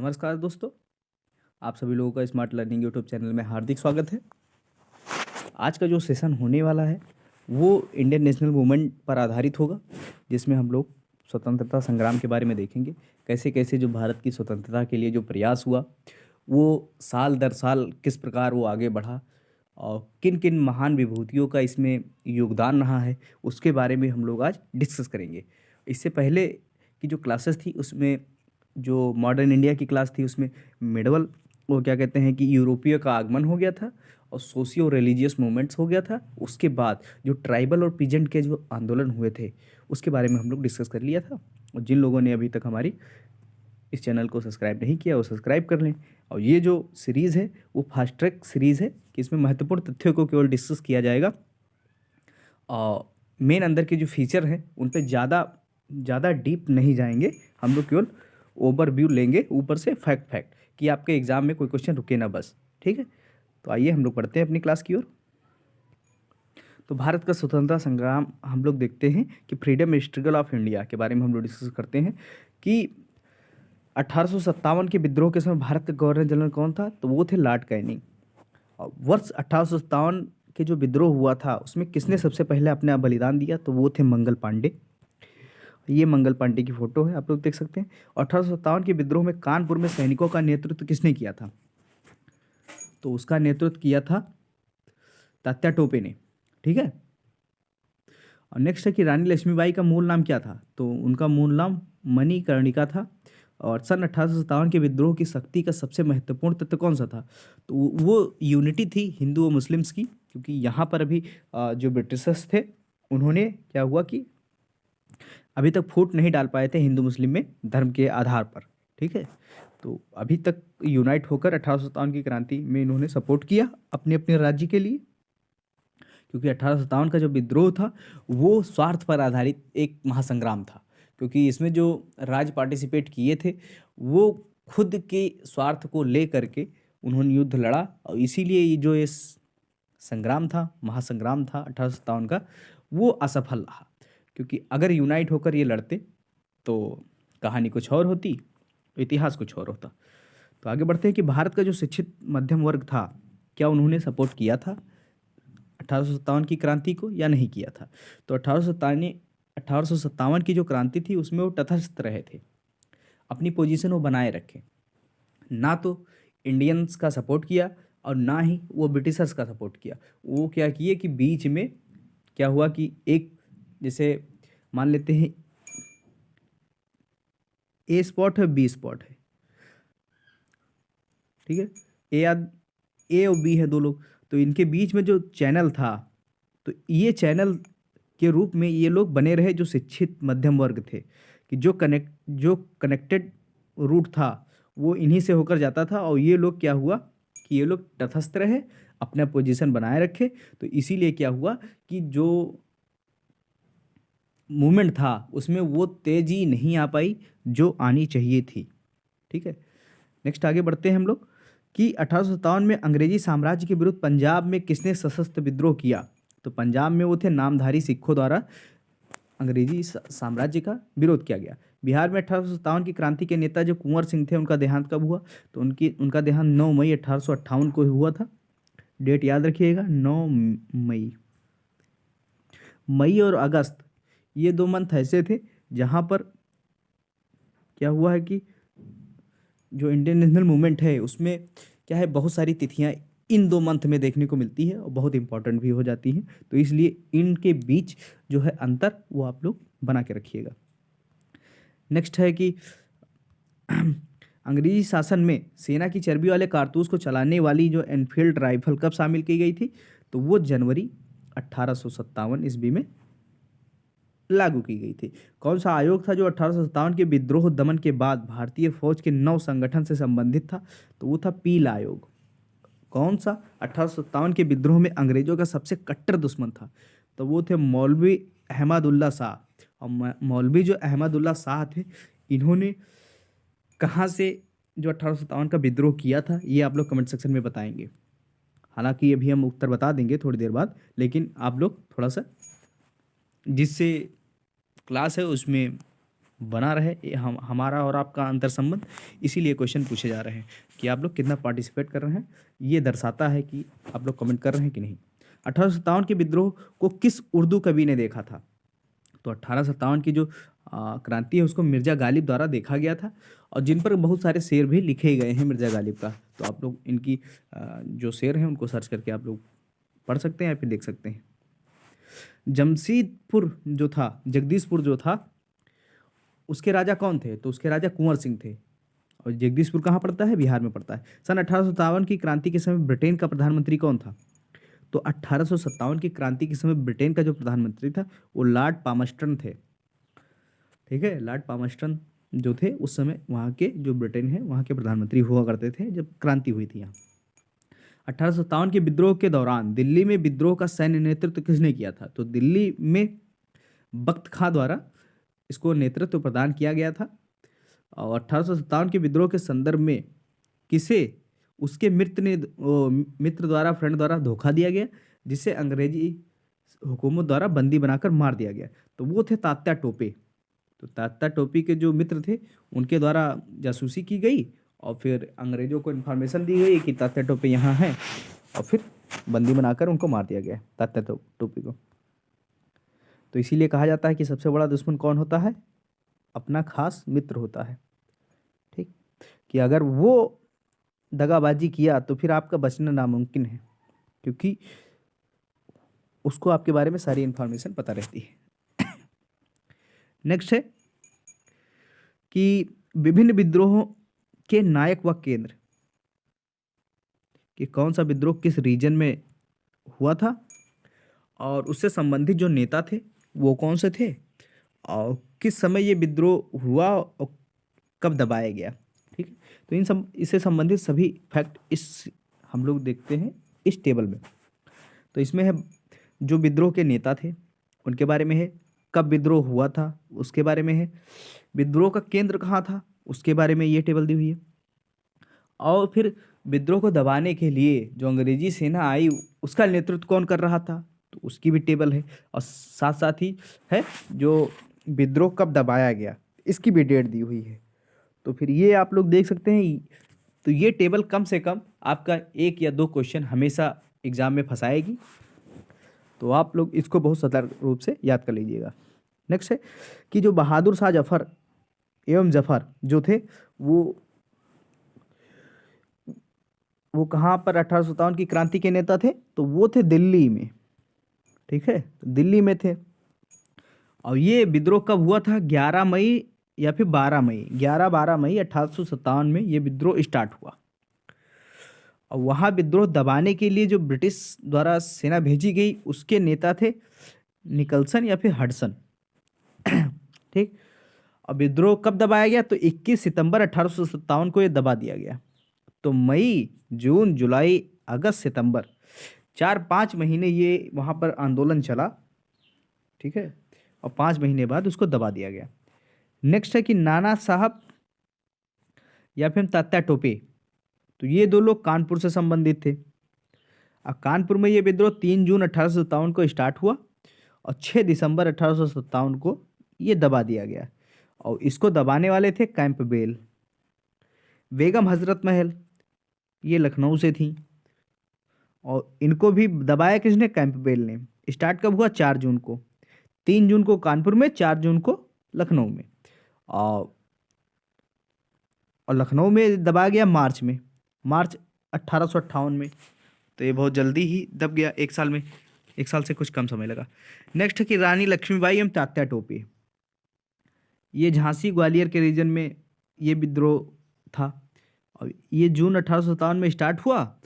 नमस्कार दोस्तों, आप सभी लोगों का स्मार्ट लर्निंग यूट्यूब चैनल में हार्दिक स्वागत है। आज का जो सेशन होने वाला है वो इंडियन नेशनल मूवमेंट पर आधारित होगा, जिसमें हम लोग स्वतंत्रता संग्राम के बारे में देखेंगे। कैसे कैसे जो भारत की स्वतंत्रता के लिए जो प्रयास हुआ वो साल दर साल किस प्रकार वो आगे बढ़ा और किन किन महान विभूतियों का इसमें योगदान रहा है, उसके बारे में हम लोग आज डिस्कस करेंगे। इससे पहले की जो क्लासेस थी उसमें जो मॉडर्न इंडिया की क्लास थी उसमें मेडवल वो क्या कहते हैं कि यूरोपीय का आगमन हो गया था और सोशियो रिलीजियस मूवमेंट्स हो गया था। उसके बाद जो ट्राइबल और पीजेंट के जो आंदोलन हुए थे उसके बारे में हम लोग डिस्कस कर लिया था। और जिन लोगों ने अभी तक हमारी इस चैनल को सब्सक्राइब नहीं किया वो सब्सक्राइब कर लें। और ये जो सीरीज़ है वो फास्ट ट्रैक सीरीज़ है कि इसमें महत्वपूर्ण तथ्यों को केवल डिस्कस किया जाएगा और मेन अंदर के जो फीचर हैं उन पे ज़्यादा ज़्यादा डीप नहीं जाएंगे। हम लोग केवल ओवरव्यू लेंगे ऊपर से फैक्ट कि आपके एग्ज़ाम में कोई क्वेश्चन रुके ना बस। ठीक है, तो आइए हम लोग पढ़ते हैं अपनी क्लास की ओर। तो भारत का स्वतंत्रता संग्राम हम लोग देखते हैं कि फ्रीडम स्ट्रगल ऑफ इंडिया के बारे में हम लोग डिस्कस करते हैं कि 1857 के विद्रोह के समय भारत का गवर्नर जनरल कौन था, तो वो थे लॉर्ड कैनिंग। और वर्ष 1857 के जो विद्रोह हुआ था उसमें किसने सबसे पहले अपने आप बलिदान दिया, तो वो थे मंगल पांडे। ये मंगल पांडे की फोटो है, आप लोग देख सकते हैं। 1857 के विद्रोह में कानपुर में सैनिकों का नेतृत्व किसने किया था, तो उसका नेतृत्व किया था तात्या टोपे ने। ठीक है, और नेक्स्ट है कि रानी लक्ष्मीबाई का मूल नाम क्या था, तो उनका मूल नाम मणिकर्णिका था। और सन 1857 के विद्रोह की शक्ति का सबसे महत्वपूर्ण तत्व कौन सा था, तो वो यूनिटी थी हिंदू और मुस्लिम्स की, क्योंकि यहाँ पर अभी जो ब्रिटिशर्स थे उन्होंने क्या हुआ कि अभी तक फूट नहीं डाल पाए थे हिंदू मुस्लिम में धर्म के आधार पर। ठीक है, तो अभी तक यूनाइट होकर 1857 की क्रांति में इन्होंने सपोर्ट किया अपने अपने राज्य के लिए, क्योंकि 1857 का जो विद्रोह था वो स्वार्थ पर आधारित एक महासंग्राम था। क्योंकि इसमें जो राज्य पार्टिसिपेट किए थे वो खुद के स्वार्थ को ले करके उन्होंने युद्ध लड़ा, और इसीलिए ये जो संग्राम था, महासंग्राम था 1857 का, वो असफल रहा। क्योंकि अगर यूनाइट होकर ये लड़ते तो कहानी कुछ और होती, इतिहास कुछ और होता। तो आगे बढ़ते हैं कि भारत का जो शिक्षित मध्यम वर्ग था, क्या उन्होंने सपोर्ट किया था 1857 की क्रांति को या नहीं किया था, तो 1857 की जो क्रांति थी उसमें वो तटस्थ रहे थे, अपनी पोजीशन वो बनाए रखे। ना तो इंडियंस का सपोर्ट किया और ना ही वो ब्रिटिशर्स का सपोर्ट किया। वो क्या किए कि बीच में क्या हुआ कि एक, जैसे मान लेते हैं ए स्पॉट है बी स्पॉट है, ठीक है, ए और बी है दो लोग, तो इनके बीच में जो चैनल था, तो ये चैनल के रूप में ये लोग बने रहे जो शिक्षित मध्यम वर्ग थे, कि जो कनेक्टेड रूट था वो इन्हीं से होकर जाता था। और ये लोग क्या हुआ कि ये लोग तटस्थ रहे, अपना पोजीशन बनाए रखे। तो इसीलिए क्या हुआ कि जो मूवमेंट था उसमें वो तेजी नहीं आ पाई जो आनी चाहिए थी। ठीक है, नेक्स्ट आगे बढ़ते हैं हम लोग कि 1857 में अंग्रेजी साम्राज्य के विरुद्ध पंजाब में किसने सशस्त्र विद्रोह किया, तो पंजाब में वो थे नामधारी सिखों द्वारा अंग्रेजी साम्राज्य का विरोध किया गया। बिहार में 1857 की क्रांति के नेता जो कुंवर सिंह थे उनका देहांत कब हुआ, तो उनका देहांत 9 मई 1858 को हुआ था। डेट याद रखिएगा, 9 मई। मई और अगस्त ये 2 मंथ ऐसे थे जहाँ पर क्या हुआ है कि जो इंडियन नेशनल मूवमेंट है उसमें क्या है, बहुत सारी तिथियां इन 2 मंथ में देखने को मिलती है और बहुत इंपॉर्टेंट भी हो जाती हैं। तो इसलिए इनके बीच जो है अंतर वो आप लोग बना के रखिएगा। नेक्स्ट है कि अंग्रेजी शासन में सेना की चर्बी वाले कारतूस को चलाने वाली जो एनफील्ड राइफल कब शामिल की गई थी, तो वो जनवरी 1857 ईस्वी में लागू की गई थी। कौन सा आयोग था जो 1857 के विद्रोह दमन के बाद भारतीय फौज के नव संगठन से संबंधित था, तो वो था पील आयोग। कौन सा 1857 के विद्रोह में अंग्रेजों का सबसे कट्टर दुश्मन था, तो वो थे मौलवी अहमदुल्ला शाह। और मौलवी जो अहमदुल्ला शाह थे इन्होंने कहाँ से जो 1857 का विद्रोह किया था ये आप लोग कमेंट सेक्शन में बताएंगे। हालांकि अभी हम उत्तर बता देंगे थोड़ी देर बाद, लेकिन आप लोग थोड़ा सा जिससे क्लास है उसमें बना रहे, ये हमारा और आपका अंतर संबंध, इसीलिए क्वेश्चन पूछे जा रहे हैं कि आप लोग कितना पार्टिसिपेट कर रहे हैं। ये दर्शाता है कि आप लोग कमेंट कर रहे हैं कि नहीं। 1857 के विद्रोह को किस उर्दू कवि ने देखा था? तो 1857 की जो क्रांति है उसको मिर्ज़ा गालिब द्वारा देखा गया था, और जिन पर बहुत सारे शेर भी लिखे गए हैं मिर्ज़ा गालिब का। तो आप लोग इनकी जो शेर हैं उनको सर्च करके आप लोग पढ़ सकते हैं या फिर देख सकते हैं। जमशेदपुर जो था, जगदीशपुर जो था, उसके राजा कौन थे? तो उसके राजा कुंवर सिंह थे। और जगदीशपुर कहाँ पड़ता है? बिहार में पड़ता है। सन 1857 की क्रांति के समय ब्रिटेन का प्रधानमंत्री कौन था? तो 1857 की क्रांति के समय ब्रिटेन का जो प्रधानमंत्री था वो लॉर्ड पामस्टन थे। ठीक है, लॉर्ड पामस्टन जो थे उस समय वहाँ के जो ब्रिटेन है वहाँ के प्रधानमंत्री हुआ करते थे जब क्रांति हुई थी यहाँ। 1857 के विद्रोह के दौरान दिल्ली में विद्रोह का सैन्य नेतृत्व किसने किया था? तो दिल्ली में बख्त खां द्वारा इसको नेतृत्व प्रदान किया गया था। और 1857 के विद्रोह के संदर्भ में किसे उसके मित्र द्वारा, फ्रेंड द्वारा धोखा दिया गया, जिसे अंग्रेजी हुकूमत द्वारा बंदी बनाकर मार दिया गया। तो वो थे तात्या टोपे। तो तात्या टोपे के जो मित्र थे उनके द्वारा जासूसी की गई और फिर अंग्रेजों को इन्फॉर्मेशन दी गई कि तात्या टोपे यहाँ हैं, और फिर बंदी बनाकर उनको मार दिया गया तात्या टोपे को। तो इसीलिए कहा जाता है कि सबसे बड़ा दुश्मन कौन होता है? अपना खास मित्र होता है। ठीक, कि अगर वो दगाबाजी किया तो फिर आपका बचना नामुमकिन है, क्योंकि उसको आपके बारे में सारी इन्फॉर्मेशन पता रहती है। नेक्स्ट है कि विभिन्न विद्रोहों के नायक व केंद्र, कि कौन सा विद्रोह किस रीजन में हुआ था और उससे संबंधित जो नेता थे वो कौन से थे, और किस समय ये विद्रोह हुआ और कब दबाया गया। ठीक है, तो इससे संबंधित सभी फैक्ट इस हम लोग देखते हैं इस टेबल में। तो इसमें है जो विद्रोह के नेता थे उनके बारे में है, कब विद्रोह हुआ था उसके बारे में है, विद्रोह का केंद्र कहाँ था उसके बारे में ये टेबल दी हुई है, और फिर विद्रोह को दबाने के लिए जो अंग्रेजी सेना आई उसका नेतृत्व कौन कर रहा था तो उसकी भी टेबल है, और साथ साथ ही है जो विद्रोह कब दबाया गया इसकी भी डेट दी हुई है। तो फिर ये आप लोग देख सकते हैं। तो ये टेबल कम से कम आपका 1 या 2 क्वेश्चन हमेशा एग्जाम में फंसाएगी, तो आप लोग इसको बहुत सतर्क रूप से याद कर लीजिएगा। नेक्स्ट है कि जो बहादुर शाह जफर एवं जफर जो थे वो कहाँ पर 1857 की क्रांति के नेता थे? तो वो थे दिल्ली में। ठीक है, दिल्ली में थे। और ये विद्रोह कब हुआ था? 11 मई या फिर 12 मई, 11-12 मई 1857 में ये विद्रोह स्टार्ट हुआ। और वहाँ विद्रोह दबाने के लिए जो ब्रिटिश द्वारा सेना भेजी गई उसके नेता थे निकलसन या फिर हडसन। ठीक, और विद्रोह कब दबाया गया? तो 21 सितंबर 1857 को ये दबा दिया गया। तो मई, जून, जुलाई, अगस्त, सितंबर 4-5 महीने ये वहाँ पर आंदोलन चला। ठीक है, और 5 महीने बाद उसको दबा दिया गया। नेक्स्ट है कि नाना साहब या फिर तात्या टोपे, तो ये 2 लोग कानपुर से संबंधित थे। और कानपुर में ये विद्रोह 3 जून 1857 को स्टार्ट हुआ और 6 दिसंबर 1857 को ये दबा दिया गया। और इसको दबाने वाले थे कैंपबेल। बेगम हजरत महल ये लखनऊ से थी, और इनको भी दबाया किसने? कैंपबेल ने। स्टार्ट कब हुआ? 4 जून को। 3 जून को कानपुर में, 4 जून को लखनऊ में। और लखनऊ में दबाया गया मार्च में, मार्च 1858 में। तो ये बहुत जल्दी ही दब गया, 1 साल में, 1 साल से कुछ कम समय लगा। नेक्स्ट है कि रानी लक्ष्मीबाई एवं तात्या टोपे, ये झांसी ग्वालियर के रीजन में ये विद्रोह था। और ये जून 1857 में स्टार्ट हुआ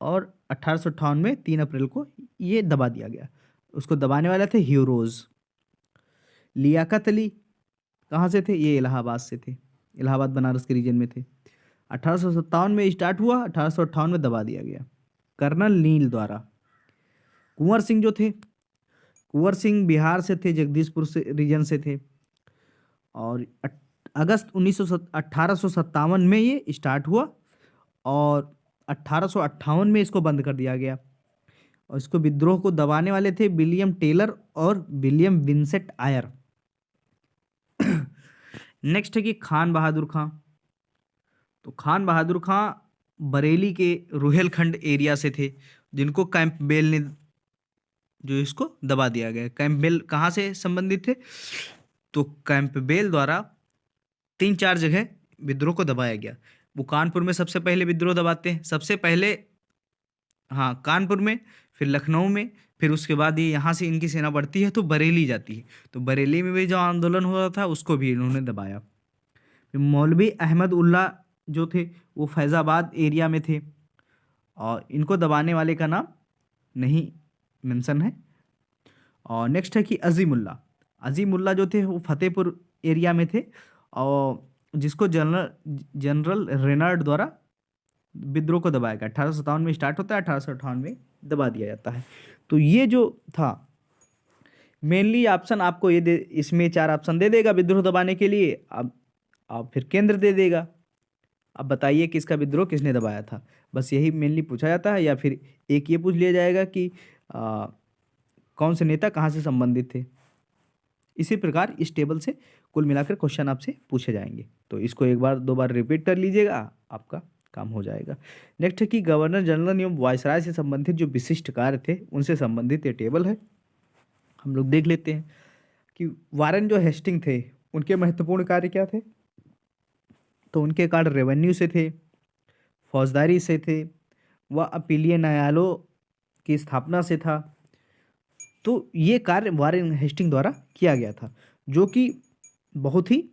और 1858 में 3 अप्रैल को ये दबा दिया गया। उसको दबाने वाले थे हीरोज। लियाकत अली कहाँ से थे? ये इलाहाबाद से थे, इलाहाबाद बनारस के रीजन में थे। 1857 में स्टार्ट हुआ, 1858 में दबा दिया गया कर्नल नील द्वारा। कुंवर सिंह जो थे, कुंवर सिंह बिहार से थे, जगदीशपुर से रीजन से थे। और अगस्त 1857 में ये स्टार्ट हुआ और 1858 में इसको बंद कर दिया गया। और इसको विद्रोह को दबाने वाले थे विलियम टेलर और विलियम विंसेंट आयर। नेक्स्ट है कि खान बहादुर खां। तो खान बहादुर खां बरेली के रुहेलखंड एरिया से थे, जिनको कैंपबेल ने जो इसको दबा दिया गया। कैंपबेल कहाँ से संबंधित थे? तो कैंपबेल द्वारा 3-4 जगह विद्रोह को दबाया गया। वो कानपुर में सबसे पहले विद्रोह दबाते हैं, सबसे पहले, हाँ, कानपुर में, फिर लखनऊ में, फिर उसके बाद ये यहाँ से इनकी सेना बढ़ती है तो बरेली जाती है। तो बरेली में भी जो आंदोलन हो रहा था उसको भी इन्होंने दबाया। फिर मौलवी अहमद उल्ला जो थे वो फैज़ाबाद एरिया में थे, और इनको दबाने वाले का नाम नहीं मेंशन है। और नेक्स्ट है कि अजीमुल्ला। अजीमुल्ला जो थे वो फतेहपुर एरिया में थे, और जिसको जनरल रेनार्ड द्वारा विद्रोह को दबाया गया। 1857 में स्टार्ट होता है, 1858 में दबा दिया जाता है। तो ये जो था मेनली ऑप्शन आपको ये दे, इसमें 4 ऑप्शन दे देगा विद्रोह दबाने के लिए। अब फिर केंद्र दे देगा। अब बताइए किसका विद्रोह किसने दबाया था, बस यही मेनली पूछा जाता है। या फिर एक ये पूछ लिया जाएगा कि कौन से नेता कहाँ से संबंधित थे। इसी प्रकार इस टेबल से कुल मिलाकर क्वेश्चन आपसे पूछे जाएंगे। तो इसको एक बार 2 बार रिपीट कर लीजिएगा, आपका काम हो जाएगा। नेक्स्ट है कि गवर्नर जनरल एवं वायसराय से संबंधित जो विशिष्ट कार्य थे उनसे संबंधित ये टेबल है, हम लोग देख लेते हैं कि वारेन जो हेस्टिंग थे उनके महत्वपूर्ण कार्य क्या थे। तो उनके कार्य रेवेन्यू से थे, फौजदारी से थे, व अपीलीय न्यायालयों की स्थापना से था। तो ये कार्य वारेन हेस्टिंग द्वारा किया गया था, जो कि बहुत ही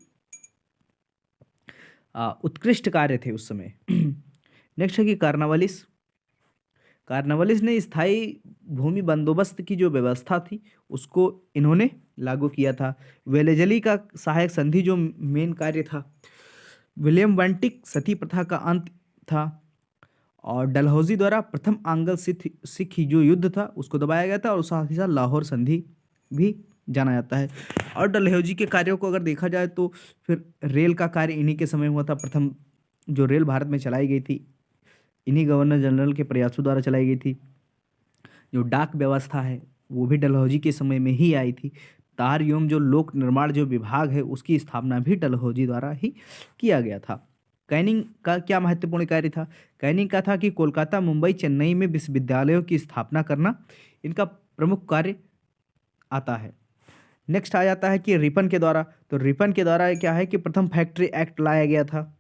उत्कृष्ट कार्य थे उस समय। नेक्स्ट है कि कार्नवालिस। कार्नवालिस ने स्थायी भूमि बंदोबस्त की जो व्यवस्था थी उसको इन्होंने लागू किया था। वेलेजली का सहायक संधि जो मेन कार्य था। विलियम वेंटिक सती प्रथा का अंत था, और डलहौजी द्वारा प्रथम आंग्ल सिख जो युद्ध था उसको दबाया गया था, और साथ ही साथ लाहौर संधि भी जाना जाता है। और डलहौजी के कार्यों को अगर देखा जाए तो फिर रेल का कार्य इन्हीं के समय हुआ था। प्रथम जो रेल भारत में चलाई गई थी इन्हीं गवर्नर जनरल के प्रयासों द्वारा चलाई गई थी। जो डाक व्यवस्था है वो भी डलहौजी के समय में ही आई थी। तार एवं जो लोक निर्माण जो विभाग है उसकी स्थापना भी डलहौजी द्वारा ही किया गया था। कैनिंग का क्या महत्वपूर्ण कार्य था? कैनिंग का था कि कोलकाता, मुंबई, चेन्नई में विश्वविद्यालयों की स्थापना करना इनका प्रमुख कार्य आता है। नेक्स्ट आ जाता है कि रिपन के द्वारा। तो रिपन के द्वारा क्या है कि प्रथम फैक्ट्री एक्ट लाया गया था।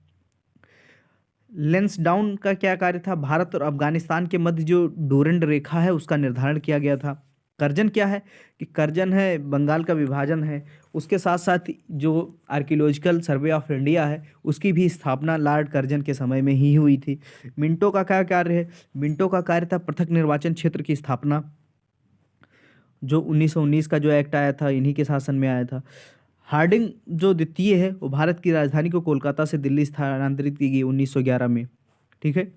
लेंसडाउन का क्या कार्य था? भारत और अफगानिस्तान के मध्य जो डोरेंड रेखा है उसका निर्धारण किया गया था। कर्जन क्या है कि कर्जन है बंगाल का विभाजन है। उसके साथ साथ जो आर्कियोलॉजिकल सर्वे ऑफ इंडिया है उसकी भी स्थापना लॉर्ड कर्जन के समय में ही हुई थी। मिंटो का क्या कार्य है? मिंटो का कार्य था पृथक निर्वाचन क्षेत्र की स्थापना, जो 1919 का जो एक्ट आया था इन्हीं के शासन में आया था। हार्डिंग जो द्वितीय है वो भारत की राजधानी को कोलकाता से दिल्ली स्थानांतरित की गई 1911 में। ठीक है।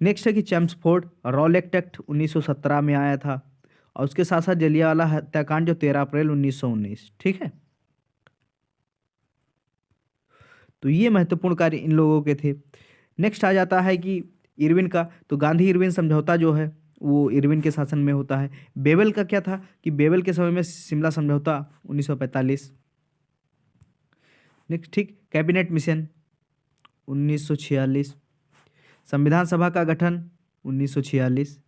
नेक्स्ट है कि चैम्सफोर्ड रॉलेट एक्ट 1917 में आया था, और उसके साथ साथ जलियांवाला हत्याकांड जो 13 अप्रैल 1919। ठीक है। तो ये महत्वपूर्ण कार्य इन लोगों के थे। नेक्स्ट आ जाता है कि इरविन का। तो गांधी इरविन समझौता जो है वो इरविन के शासन में होता है। बेबल का क्या था कि बेबल के समय में शिमला समझौता 1945। नेक्स्ट, ठीक, कैबिनेट मिशन 1946। संविधान सभा का गठन 1946।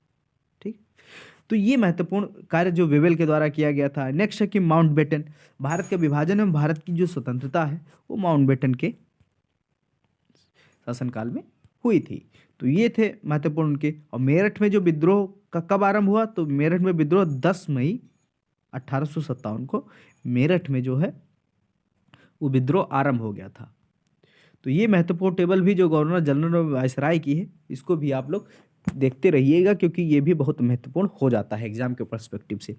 ठीक। तो ये महत्वपूर्ण कार्य जो बेबल के द्वारा किया गया था। नेक्स्ट है कि माउंटबेटन। भारत का विभाजन एवं भारत की जो स्वतंत्रता है वो माउंटबेटन के शासनकाल में हुई थी। तो ये थे महत्वपूर्ण उनके। और मेरठ में जो विद्रोह का कब आरंभ हुआ? तो मेरठ में विद्रोह 10 मई 1857 को मेरठ में जो है वो विद्रोह आरंभ हो गया था। तो ये महत्वपूर्ण टेबल भी जो गवर्नर जनरल और वायसराय की है इसको भी आप लोग देखते रहिएगा, क्योंकि ये भी बहुत महत्वपूर्ण हो जाता है एग्जाम के पर्सपेक्टिव से।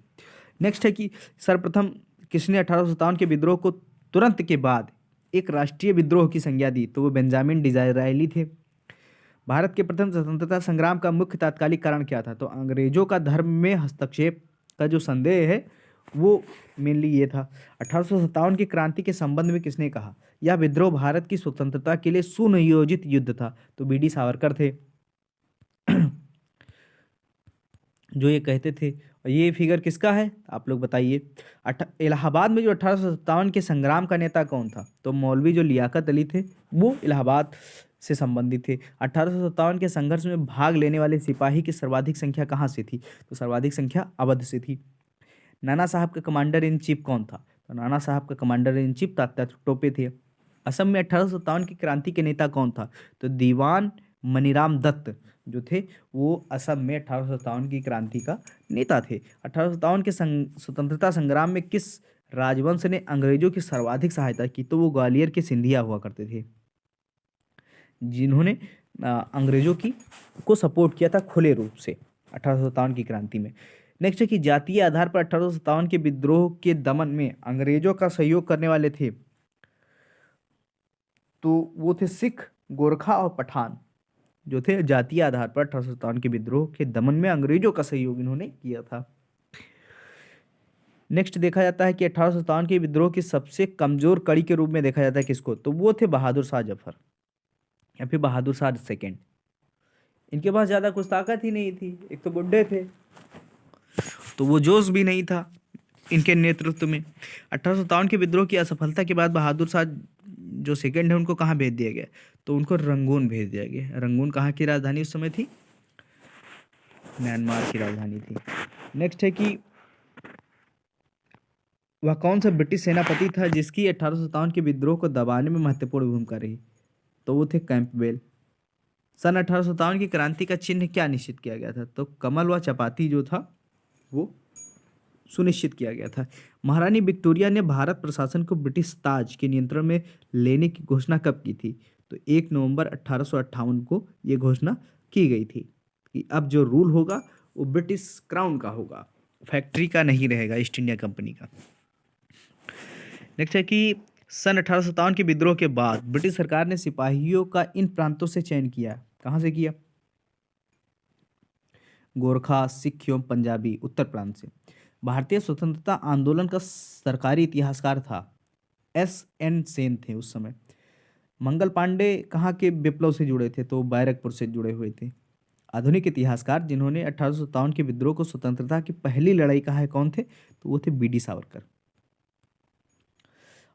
नेक्स्ट है कि सर्वप्रथम किसने 1857 के विद्रोह को तुरंत के बाद एक राष्ट्रीय विद्रोह की संज्ञा दी? तो वो बेंजामिन डिज़रायली थे। भारत के प्रथम स्वतंत्रता संग्राम का मुख्य तात्कालिक कारण क्या था? तो अंग्रेजों का धर्म में हस्तक्षेप का जो संदेह है वो मेनली ये था। 1857 की क्रांति के संबंध में किसने कहा? यह विद्रोह भारत की स्वतंत्रता के लिए सुनियोजित युद्ध था। तो बी डी सावरकर थे। जो ये कहते थे। और ये फिगर किसका है आप लोग बताइए। इलाहाबाद में जो 1857 के संग्राम का नेता कौन था? तो मौलवी जो लियाकत अली थे, वो इलाहाबाद से संबंधित थे। 1857 के संघर्ष में भाग लेने वाले सिपाही की सर्वाधिक संख्या कहाँ से थी? तो सर्वाधिक संख्या अवध से थी। नाना साहब का कमांडर इन चीफ कौन था? तो नाना साहब का commander in chief Tatya Tope थे। असम में 1857 की क्रांति के नेता कौन था? तो दीवान मनीराम दत्त जो थे, वो असम में 1857 की क्रांति का नेता थे। 1857 के स्वतंत्रता संग्राम में किस राजवंश ने अंग्रेजों की सर्वाधिक सहायता की? तो वो ग्वालियर के सिंधिया हुआ करते थे, जिन्होंने अंग्रेजों की को सपोर्ट किया था खुले रूप से 1857 की क्रांति में। नेक्स्ट है कि जातीय आधार पर 1857 के विद्रोह के दमन में अंग्रेजों का सहयोग करने वाले थे, तो वो थे सिख, गोरखा और पठान, जो थे जातीय आधार पर 1857 के विद्रोह के दमन में अंग्रेजों का सहयोग इन्होंने किया था। नेक्स्ट देखा जाता है कि 1857 के विद्रोह की सबसे कमजोर कड़ी के रूप में देखा जाता है किसको? तो वो थे बहादुर शाह जफर या फिर बहादुर शाह सेकेंड। इनके पास ज्यादा कुछ ताकत ही नहीं थी, एक तो बुड्ढे थे, तो वो जोश भी नहीं था इनके नेतृत्व में। 1857 के विद्रोह की असफलता के बाद बहादुर शाह जो सेकेंड है उनको कहाँ भेज दिया गया? तो उनको रंगून भेज दिया गया। रंगून कहाँ की राजधानी उस समय थी? म्यांमार की राजधानी थी। नेक्स्ट है कि वह कौन सा ब्रिटिश सेनापति था जिसकी 1857 के विद्रोह को दबाने में महत्वपूर्ण भूमिका रही? तो वो थे कैंपबेल। सन 1857 की क्रांति का चिन्ह क्या निश्चित किया गया था? तो कमल व चपाती जो था वो सुनिश्चित किया गया था। महारानी विक्टोरिया ने भारत प्रशासन को ब्रिटिश ताज के नियंत्रण में लेने की घोषणा कब की थी? तो 1 नवंबर 1858 को ये घोषणा की गई थी कि अब जो रूल होगा वो ब्रिटिश क्राउन का होगा, फैक्ट्री का नहीं रहेगा, ईस्ट इंडिया कंपनी का। नेक्स्ट है कि सन 1857 के विद्रोह के बाद ब्रिटिश सरकार ने सिपाहियों का इन प्रांतों से चयन किया। कहाँ से किया? गोरखा, सिख एवं पंजाबी उत्तर प्रांत से। भारतीय स्वतंत्रता आंदोलन का सरकारी इतिहासकार था S.N. सेन थे उस समय। मंगल पांडे कहाँ के विप्लव से जुड़े थे? तो बैरकपुर से जुड़े हुए थे। आधुनिक इतिहासकार जिन्होंने 1857 के विद्रोह को स्वतंत्रता की पहली लड़ाई कहा है कौन थे? तो वो थे B.D. सावरकर।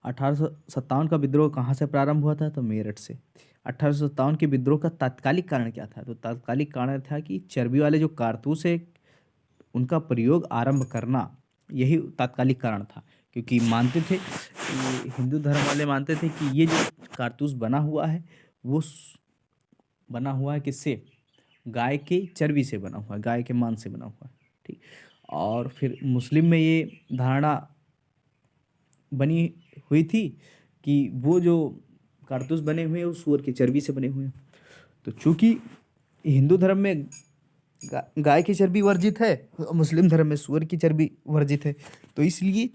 1857 का विद्रोह कहाँ से प्रारंभ हुआ था? तो मेरठ से। 1857 के विद्रोह का तात्कालिक कारण क्या था? तो तात्कालिक कारण था कि चर्बी वाले जो कारतूस है उनका प्रयोग आरंभ करना, यही तात्कालिक कारण था। क्योंकि मानते थे कि हिंदू धर्म वाले मानते थे कि ये जो कारतूस बना हुआ है वो बना हुआ है किससे? गाय के चर्बी से बना हुआ है, गाय के मांस से बना हुआ है। ठीक। और फिर मुस्लिम में ये धारणा बनी हुई थी कि वो जो कारतूस बने हुए हैं वो सूअर की चर्बी से बने हुए हैं। तो चूंकि हिंदू धर्म में गाय की चर्बी वर्जित है, मुस्लिम धर्म में सूअर की चर्बी वर्जित है, तो इसलिए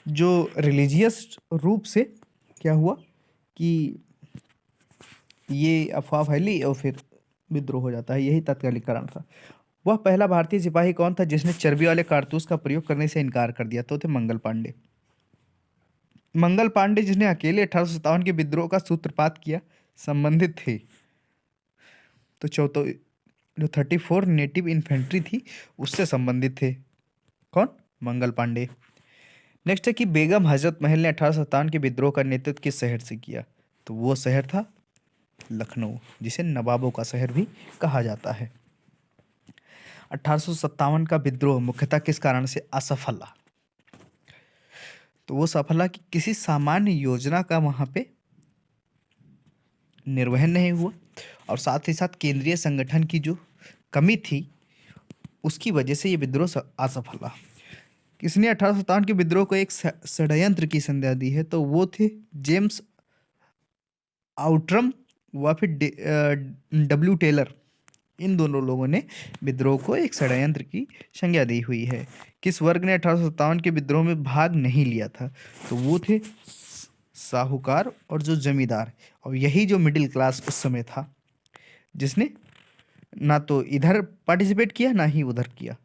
जो रिलीजियस रूप से क्या हुआ कि ये अफवाह फैली और फिर विद्रोह हो जाता है, यही तात्कालिक कारण था। वह पहला भारतीय सिपाही कौन था जिसने चर्बी वाले कारतूस का प्रयोग करने से इनकार कर दिया? तो थे मंगल पांडे। मंगल पांडे जिसने अकेले 1857 के विद्रोह का सूत्रपात किया, संबंधित थे तो जो 34 नेटिव इन्फेंट्री थी उससे संबंधित थे। कौन? मंगल पांडे। नेक्स्ट है कि बेगम हजरत महल ने 1857 के विद्रोह का नेतृत्व किस शहर से किया? तो वो शहर था लखनऊ, जिसे नवाबों का शहर भी कहा जाता है। 1857 का विद्रोह मुख्यतः किस कारण से असफल रहा? तो वो सफल कि किसी सामान्य योजना का वहां पे निर्वहन नहीं हुआ और साथ ही साथ केंद्रीय संगठन की जो कमी थी उसकी वजह से ये विद्रोह असफल रहा। किसने 1857 के विद्रोह को एक षड्यंत्र की संज्ञा दी है? तो वो थे जेम्स आउट्रम व फिर W. टेलर। इन दोनों लोगों ने विद्रोह को एक षड्यंत्र की संज्ञा दी हुई है। किस वर्ग ने 1857 के विद्रोह में भाग नहीं लिया था? तो वो थे साहूकार और जो जमींदार, और यही जो मिडिल क्लास उस समय था जिसने ना तो इधर पार्टिसिपेट किया ना ही उधर किया।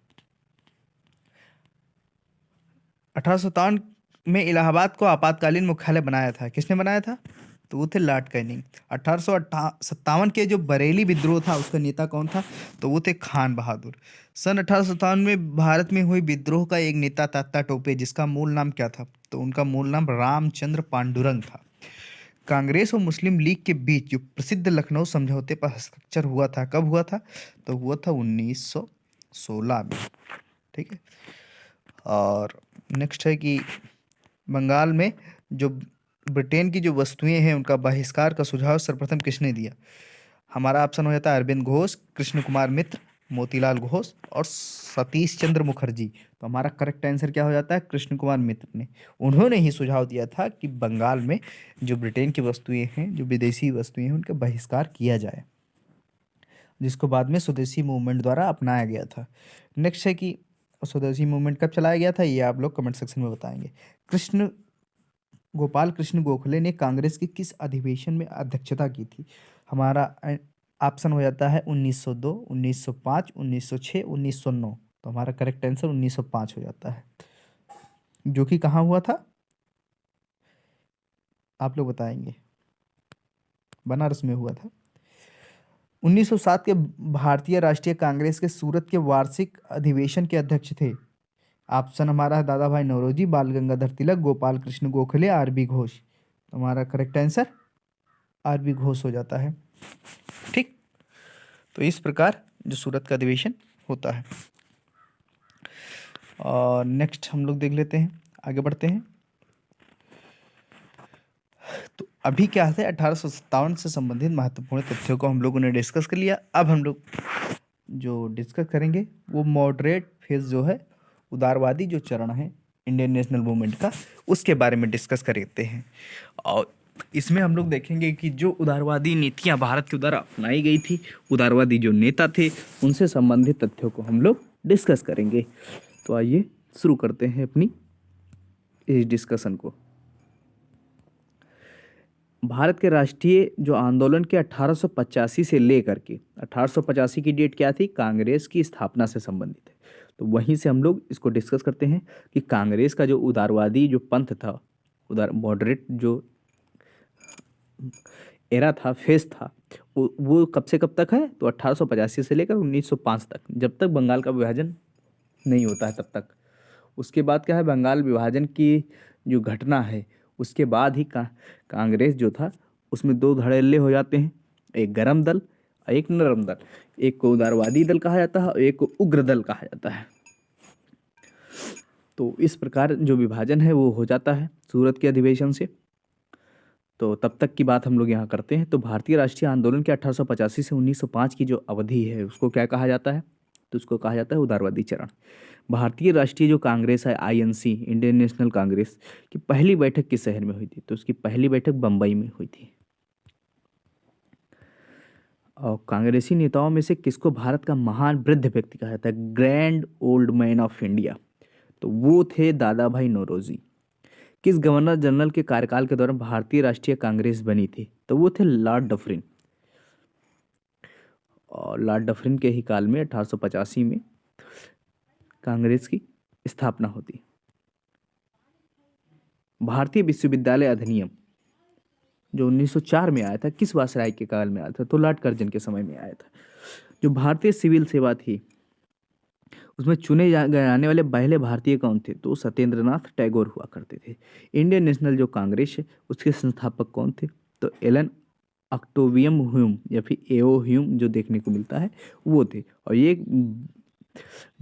1857 में इलाहाबाद को आपातकालीन मुख्यालय बनाया था। किसने बनाया था? तो वो थे लॉर्ड कैनिंग। 1857 के जो बरेली विद्रोह था उसका नेता कौन था? तो वो थे खान बहादुर। सन 1857 में भारत में हुई विद्रोह का एक नेता तात्या टोपे, जिसका मूल नाम क्या था? तो उनका मूल नाम रामचंद्र पांडुरंग था। कांग्रेस और मुस्लिम लीग के बीच जो प्रसिद्ध लखनऊ समझौते पर हस्ताक्षर हुआ था, कब हुआ था? तो हुआ था 1916 में। ठीक है। और नेक्स्ट है कि बंगाल में जो ब्रिटेन की जो वस्तुएं हैं उनका बहिष्कार का सुझाव सर्वप्रथम किसने दिया? हमारा ऑप्शन हो जाता है अरविंद घोष, कृष्ण कुमार मित्र, मोतीलाल घोष और सतीश चंद्र मुखर्जी। तो हमारा करेक्ट आंसर क्या हो जाता है? कृष्ण कुमार मित्र ने। उन्होंने ही सुझाव दिया था कि बंगाल में जो ब्रिटेन की वस्तुएं हैं, जो विदेशी वस्तुएं हैं, उनका बहिष्कार किया जाए, जिसको बाद में स्वदेशी मूवमेंट द्वारा अपनाया गया था। नेक्स्ट है कि स्वदेशी मूवमेंट कब चलाया गया था, ये आप लोग कमेंट सेक्शन में बताएंगे। गोपाल कृष्ण गोखले ने कांग्रेस के किस अधिवेशन में अध्यक्षता की थी? हमारा ऑप्शन हो जाता है 1902, 1905, 1906, 1909। तो हमारा करेक्ट आंसर 1905 हो जाता है, जो कि कहाँ हुआ था आप लोग बताएंगे। बनारस में हुआ था। 1907 के भारतीय राष्ट्रीय कांग्रेस के सूरत के वार्षिक अधिवेशन के अध्यक्ष थे। ऑप्शन हमारा है दादा भाई नौरोजी, बाल गंगाधर तिलक, गोपाल कृष्ण गोखले, आरबी घोष। तो हमारा करेक्ट आंसर आरबी घोष हो जाता है। ठीक। तो इस प्रकार जो सूरत का अधिवेशन होता है। और नेक्स्ट हम लोग देख लेते हैं, आगे बढ़ते हैं। तो अभी क्या है, 1857 से संबंधित महत्वपूर्ण तथ्यों को हम लोगों ने डिस्कस कर लिया। अब हम लोग जो डिस्कस करेंगे वो मॉडरेट फेज जो है, उदारवादी जो चरण है इंडियन नेशनल मूवमेंट का, उसके बारे में डिस्कस करते हैं। और इसमें हम लोग देखेंगे कि जो उदारवादी नीतियां भारत के द्वारा अपनाई गई थी, उदारवादी जो नेता थे, उनसे संबंधित तथ्यों को हम लोग डिस्कस करेंगे। तो आइए शुरू करते हैं अपनी इस डिस्कशन को। भारत के राष्ट्रीय जो आंदोलन के 1885 से लेकर के 1885 की डेट क्या थी? कांग्रेस की स्थापना से संबंधित है। तो वहीं से हम लोग इसको डिस्कस करते हैं कि कांग्रेस का जो उदारवादी जो पंथ था, उदार मॉडरेट जो एरा था, फेज था, वो कब से कब तक है? तो 1885 से लेकर 1905 तक, जब तक बंगाल का विभाजन नहीं होता है तब तक। उसके बाद क्या है, बंगाल विभाजन की जो घटना है उसके बाद ही कांग्रेस जो था उसमें दो धड़ल्ले हो जाते हैं, एक गरम दल और एक नरम दल। एक को उदारवादी दल कहा जाता है और एक को उग्र दल कहा जाता है। तो इस प्रकार जो विभाजन है वो हो जाता है सूरत के अधिवेशन से। तो तब तक की बात हम लोग यहाँ करते हैं। तो भारतीय राष्ट्रीय आंदोलन के 1885 से 1905 की जो अवधि है उसको क्या कहा जाता है? तो उसको कहा जाता है उदारवादी चरण। भारतीय राष्ट्रीय जो कांग्रेस है, आईएनसी, इंडियन नेशनल कांग्रेस की पहली बैठक किस शहर में हुई थी? तो उसकी पहली बैठक बम्बई में हुई थी। और कांग्रेसी नेताओं में से किसको भारत का महान वृद्ध व्यक्ति कहा जाता है? Grand old man of India. तो वो थे दादा भाई नौरोजी। किस गवर्नर जनरल के कार्यकाल के दौरान भारतीय राष्ट्रीय कांग्रेस बनी थी? तो वो थे लॉर्ड डफरिन। और लॉर्ड डफरिन के ही काल में 1885 में कांग्रेस की स्थापना होती। भारतीय विश्वविद्यालय अधिनियम जो 1904 में आया था, किस वायसराय के काल में आया था? तो लॉर्ड कर्जन के समय में आया था। जो भारतीय सिविल सेवा थी उसमें चुने जाने वाले पहले भारतीय कौन थे? तो सत्येंद्रनाथ टैगोर हुआ करते थे। इंडियन नेशनल जो कांग्रेस है उसके संस्थापक कौन थे? तो एलन ऑक्टेवियम ह्यूम या फिर एओ ह्यूम जो देखने को मिलता है वो थे। और ये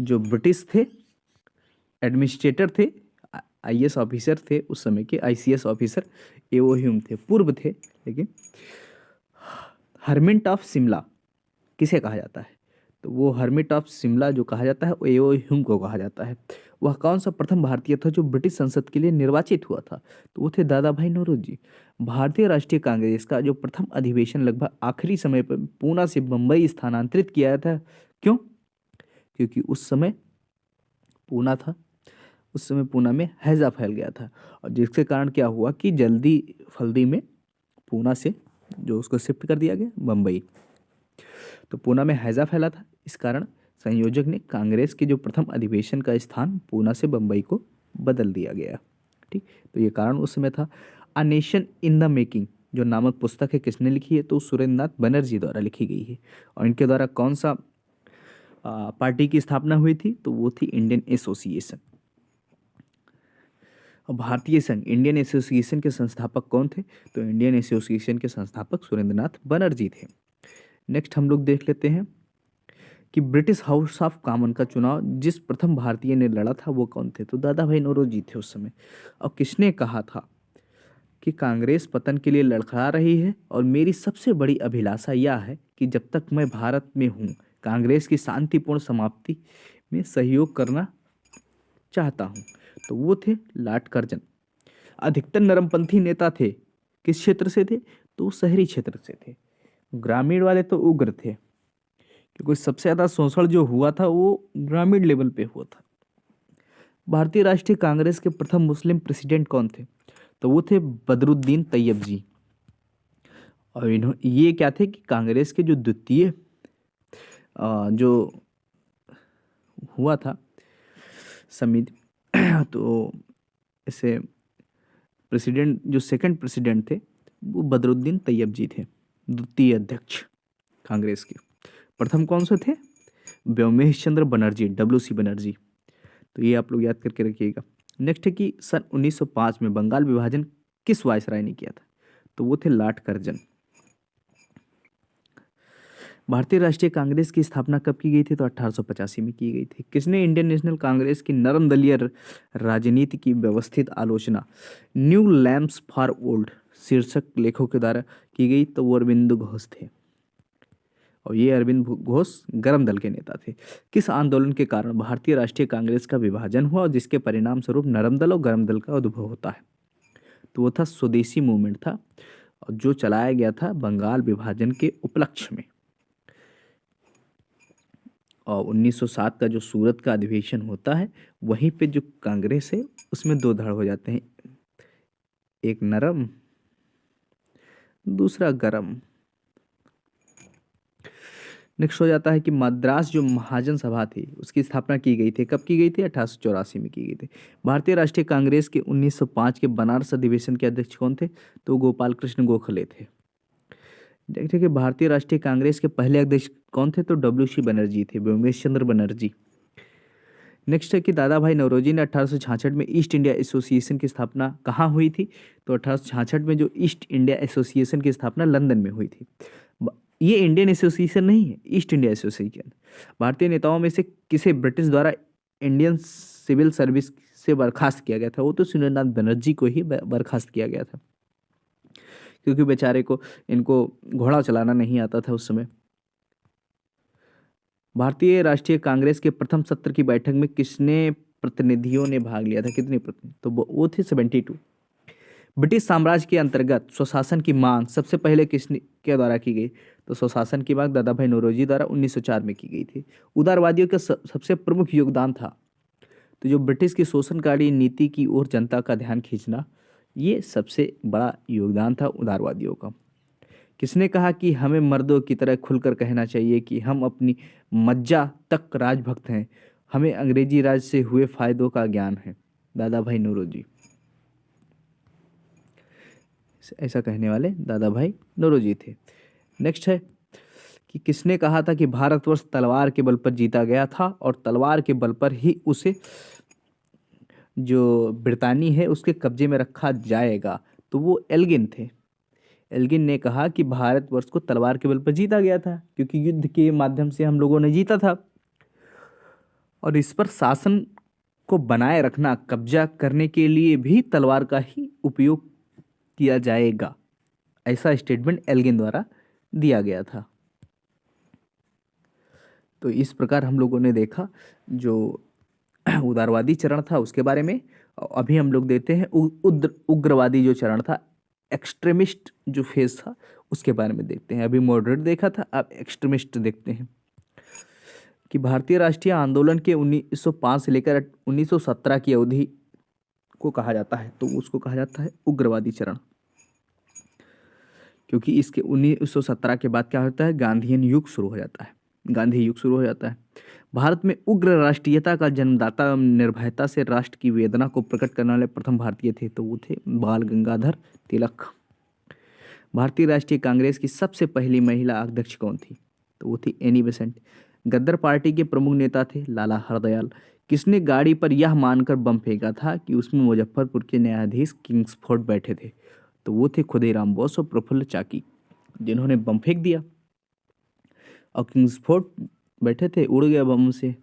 जो ब्रिटिश थे, एडमिनिस्ट्रेटर थे, आईएएस ऑफिसर थे उस समय के, आईसीएस ऑफिसर एओ ह्यूम थे, पूर्व थे। लेकिन हर्मिट ऑफ शिमला किसे कहा जाता है? तो वो हर्मिट ऑफ शिमला जो कहा जाता है वो एओ ह्यूम को कहा जाता है। वह कौन सा प्रथम भारतीय था जो ब्रिटिश संसद के लिए निर्वाचित हुआ था? तो वो थे दादा भाई नौरोजी। भारतीय राष्ट्रीय कांग्रेस का जो प्रथम अधिवेशन लगभग आखिरी समय पर पूना से बम्बई स्थानांतरित किया था, क्यों? क्योंकि उस समय पूना था, उस समय पूना में हैजा फैल गया था और जिसके कारण क्या हुआ कि जल्दी फल्दी में पूना से जो उसको शिफ्ट कर दिया गया बम्बई। तो पूना में हैजा फैला था, इस कारण संयोजक ने कांग्रेस के जो प्रथम अधिवेशन का स्थान पूना से बम्बई को बदल दिया गया। ठीक, तो ये कारण उस समय था। A nation in the making जो नामक पुस्तक है किसने लिखी है, तो सुरेंद्र नाथ बनर्जी द्वारा लिखी गई है। और इनके द्वारा कौन सा पार्टी की स्थापना हुई थी, तो वो थी इंडियन एसोसिएशन। और भारतीय संघ इंडियन एसोसिएशन के संस्थापक कौन थे, तो इंडियन एसोसिएशन के संस्थापक सुरेंद्र नाथ बनर्जी थे। नेक्स्ट हम लोग देख लेते हैं कि ब्रिटिश हाउस ऑफ कॉमन का चुनाव जिस प्रथम भारतीय ने लड़ा था वो कौन थे, तो दादा भाई नौरोजी थे उस समय। और किसने कहा था कि कांग्रेस पतन के लिए लड़खड़ा रही है और मेरी सबसे बड़ी अभिलाषा यह है कि जब तक मैं भारत में हूँ कांग्रेस की शांतिपूर्ण समाप्ति में सहयोग करना चाहता हूँ, तो वो थे लॉर्ड कर्जन। अधिकतर नरमपंथी नेता थे, किस क्षेत्र से थे, तो शहरी क्षेत्र से थे। ग्रामीण वाले तो उग्र थे, क्योंकि सबसे ज़्यादा शोषण जो हुआ था वो ग्रामीण लेवल पे हुआ था। भारतीय राष्ट्रीय कांग्रेस के प्रथम मुस्लिम प्रेसिडेंट कौन थे, तो वो थे बदरुद्दीन तैयब जी। और ये क्या थे कि कांग्रेस के जो द्वितीय जो हुआ था समिति तो इसे प्रेसिडेंट जो सेकंड प्रेसिडेंट थे वो बदरुद्दीन तैयब जी थे, द्वितीय अध्यक्ष कांग्रेस के। प्रथम कौन से थे, व्योमेश चंद्र बनर्जी, WC बनर्जी। तो ये आप लोग याद करके रखिएगा। नेक्स्ट है कि सन 1905 में बंगाल विभाजन किस वायसराय ने किया था, तो वो थे लॉर्ड कर्जन। भारतीय राष्ट्रीय कांग्रेस की स्थापना कब की गई थी, तो 1885 में की गई थी। किसने इंडियन नेशनल कांग्रेस की नरम दलीय राजनीति की व्यवस्थित आलोचना न्यू लैम्प्स फॉर ओल्ड शीर्षक लेखों के द्वारा की गई, तो वो अरविंद घोष थे। और ये अरविंद घोष गर्म दल के नेता थे। किस आंदोलन के कारण भारतीय राष्ट्रीय कांग्रेस का विभाजन हुआ और जिसके परिणाम स्वरूप नरम दल और गर्म दल का उद्भव होता है, तो वो था स्वदेशी मूवमेंट था, और जो चलाया गया था बंगाल विभाजन के उपलक्ष्य में। और 1907 का जो सूरत का अधिवेशन होता है वहीं पे जो कांग्रेस है उसमें दो धड़ हो जाते हैं, एक नरम दूसरा गरम। नेक्स्ट हो जाता है कि मद्रास जो महाजन सभा थी उसकी स्थापना की गई थी, कब की गई थी, 1884 में की गई थी। भारतीय राष्ट्रीय कांग्रेस के 1905 के बनारस अधिवेशन के अध्यक्ष कौन थे, तो गोपाल कृष्ण गोखले थे। देखिए कि भारतीय राष्ट्रीय कांग्रेस के पहले अध्यक्ष कौन थे, तो WC बनर्जी थे, व्योमेश चंद्र बनर्जी। नेक्स्ट है कि दादा भाई नौरोजी ने 1866 में ईस्ट इंडिया एसोसिएशन की स्थापना कहाँ हुई थी, तो 1866 में जो ईस्ट इंडिया एसोसिएशन की स्थापना लंदन में हुई थी। ये इंडियन एसोसिएशन नहीं है, ईस्ट इंडिया एसोसिएशन। भारतीय नेताओं में से किसे ब्रिटिश द्वारा इंडियन सिविल सर्विस से बर्खास्त किया गया था, वो तो सुरेंद्र नाथ बनर्जी को ही बर्खास्त किया गया था, क्योंकि बेचारे को इनको घोड़ा चलाना नहीं आता था उस समय। भारतीय राष्ट्रीय कांग्रेस के प्रथम सत्र की बैठक में किसने प्रतिनिधियों ने भाग लिया था, कितने प्रतिनिधि, तो वो थे 72। ब्रिटिश साम्राज्य के अंतर्गत स्वशासन की मांग सबसे पहले किसने के द्वारा की गई, तो स्वशासन की मांग दादा भाई नौरोजी द्वारा 1904 में की गई थी। उदारवादियों का सबसे प्रमुख योगदान था, तो जो ब्रिटिश की शोषणकारी नीति की ओर जनता का ध्यान खींचना, ये सबसे बड़ा योगदान था उदारवादियों का। किसने कहा कि हमें मर्दों की तरह खुलकर कहना चाहिए कि हम अपनी मज्जा तक राजभक्त हैं, हमें अंग्रेजी राज से हुए फायदों का ज्ञान है, दादा भाई नौरोजी। ऐसा कहने वाले दादा भाई नौरोजी थे। नेक्स्ट है कि किसने कहा था कि भारतवर्ष तलवार के बल पर जीता गया था और तलवार के बल पर ही उसे जो ब्रितानी है उसके कब्जे में रखा जाएगा, तो वो एल्गिन थे। एल्गिन ने कहा कि भारतवर्ष को तलवार के बल पर जीता गया था, क्योंकि युद्ध के माध्यम से हम लोगों ने जीता था, और इस पर शासन को बनाए रखना, कब्जा करने के लिए भी तलवार का ही उपयोग किया जाएगा, ऐसा स्टेटमेंट एल्गिन द्वारा दिया गया था। तो इस प्रकार हम लोगों ने देखा जो उदारवादी चरण था उसके बारे में। अभी हम लोग देते हैं उग्रवादी जो चरण था, एक्सट्रीमिस्ट जो फेज था उसके बारे में देखते हैं। अभी मॉडरेट देखा था, अब एक्सट्रीमिस्ट देखते हैं। कि भारतीय राष्ट्रीय आंदोलन के 1905 से लेकर 1917 की अवधि को कहा जाता है, तो उसको कहा जाता है उग्रवादी चरण, क्योंकि इसके 1917 के बाद क्या होता है, गांधीयन युग शुरू हो जाता है, गांधी युग शुरू हो जाता है। भारत में उग्र राष्ट्रीयता का जन्मदाता एवं निर्भयता से राष्ट्र की वेदना को प्रकट करने वाले प्रथम भारतीय थे, तो वो थे बाल गंगाधर तिलक। भारतीय राष्ट्रीय कांग्रेस की सबसे पहली महिला अध्यक्ष कौन थी? तो वो थी एनी बेसेंट। गद्दार पार्टी के प्रमुख नेता थे लाला हरदयाल। किसने गाड़ी पर यह मानकर बम फेंका था कि उसमें मुजफ्फरपुर के न्यायाधीश किंग्सफोर्ड बैठे थे? तो वो थे खुदीराम बोस और प्रफुल्ल चाकी, जिन्होंने बम फेंक दिया और किंग्सफोर्ड बैठे थे, उड़ गया बम से।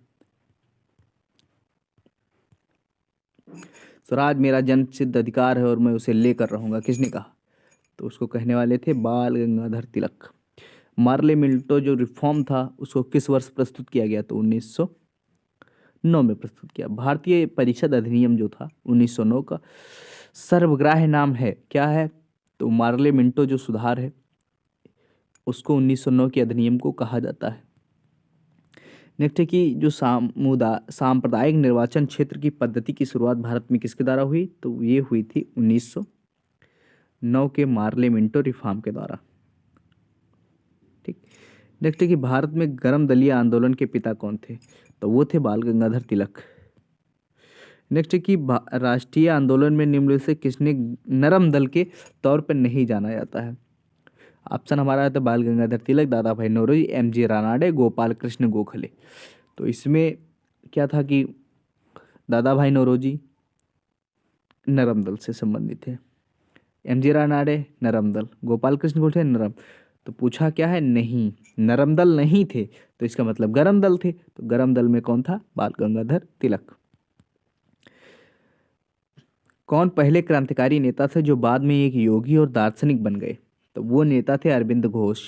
स्वराज मेरा जन्म सिद्ध अधिकार है और मैं उसे लेकर रहूंगा, किसने कहा? तो उसको कहने वाले थे बाल गंगाधर तिलक। मार्ले मिंटो जो रिफॉर्म था उसको किस वर्ष प्रस्तुत किया गया? तो 1909 में प्रस्तुत किया। भारतीय परिषद अधिनियम जो था 1909 का सर्वग्राह्य नाम है, क्या है? तो मार्ले मिंटो जो सुधार है उसको 1909 के अधिनियम को कहा जाता है। नेक्स्ट है कि जो सांप्रदायिक निर्वाचन क्षेत्र की पद्धति की शुरुआत भारत में किसके द्वारा हुई? तो ये हुई थी 1909 के मार्ले मिंटो रिफॉर्म के द्वारा। ठीक। नेक्स्ट है कि भारत में गर्म दलीय आंदोलन के पिता कौन थे? तो वो थे बाल गंगाधर तिलक। नेक्स्ट है कि राष्ट्रीय आंदोलन में निम्न से किसने नरम दल के तौर पर नहीं जाना जाता है? ऑप्शन हमारा है तो बाल गंगाधर तिलक, दादा भाई नौरोजी, एम.जी. रानाडे, गोपाल कृष्ण गोखले। तो इसमें क्या था कि दादा भाई नौरोजी नरम दल से संबंधित थे, एम.जी. रानाडे नरम दल, गोपाल कृष्ण गोखले नरम। तो पूछा क्या है? नहीं, नरम दल नहीं थे, तो इसका मतलब गरम दल थे। तो गरम दल में कौन था? बाल गंगाधर तिलक। कौन पहले क्रांतिकारी नेता थे जो बाद में एक योगी और दार्शनिक बन गए? तो वो नेता थे अरविंद घोष।